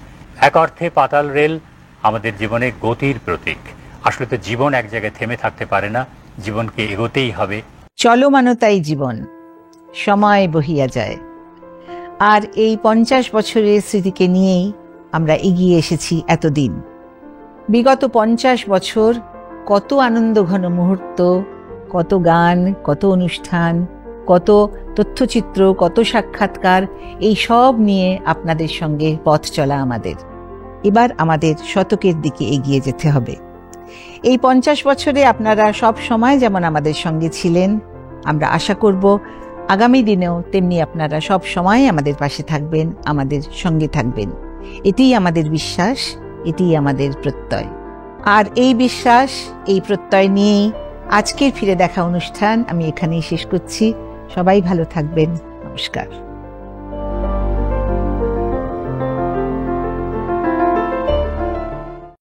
এক অর্থে পাতাল রেল আমাদের জীবনে গতির প্রতীক। আসলে তো জীবন এক জায়গায় থেমে থাকতে পারে না, জীবনকে এগোতেই হবে। চলমানতাই জীবন, সময় বহিয়া যায়। আর এই 50 বছরের স্মৃতিকে নিয়েই আমরা এগিয়ে এসেছি এতদিন। বিগত 50 বছর কত আনন্দঘন মুহূর্ত, কত গান, কত অনুষ্ঠান, কত তথ্যচিত্র, কত সাক্ষাৎকার, এই সব নিয়ে আপনাদের সঙ্গে পথ চলা আমাদের। এবার আমাদের শতকের দিকে এগিয়ে যেতে হবে। এই 50 বছরে আপনারা সব সময় যেমন আমাদের সঙ্গে ছিলেন, আমরা আশা করব আগামী দিনেও তেমনি আপনারা সব সময় আমাদের পাশে থাকবেন, আমাদের সঙ্গে থাকবেন। এটিই আমাদের বিশ্বাস, এটিই আমাদের প্রত্যয়। আর এই বিশ্বাস, এই প্রত্যয় নিয়েই আজকের ফিরে দেখা অনুষ্ঠান আমি এখানেই শেষ করছি। সবাই ভালো থাকবেন। নমস্কার।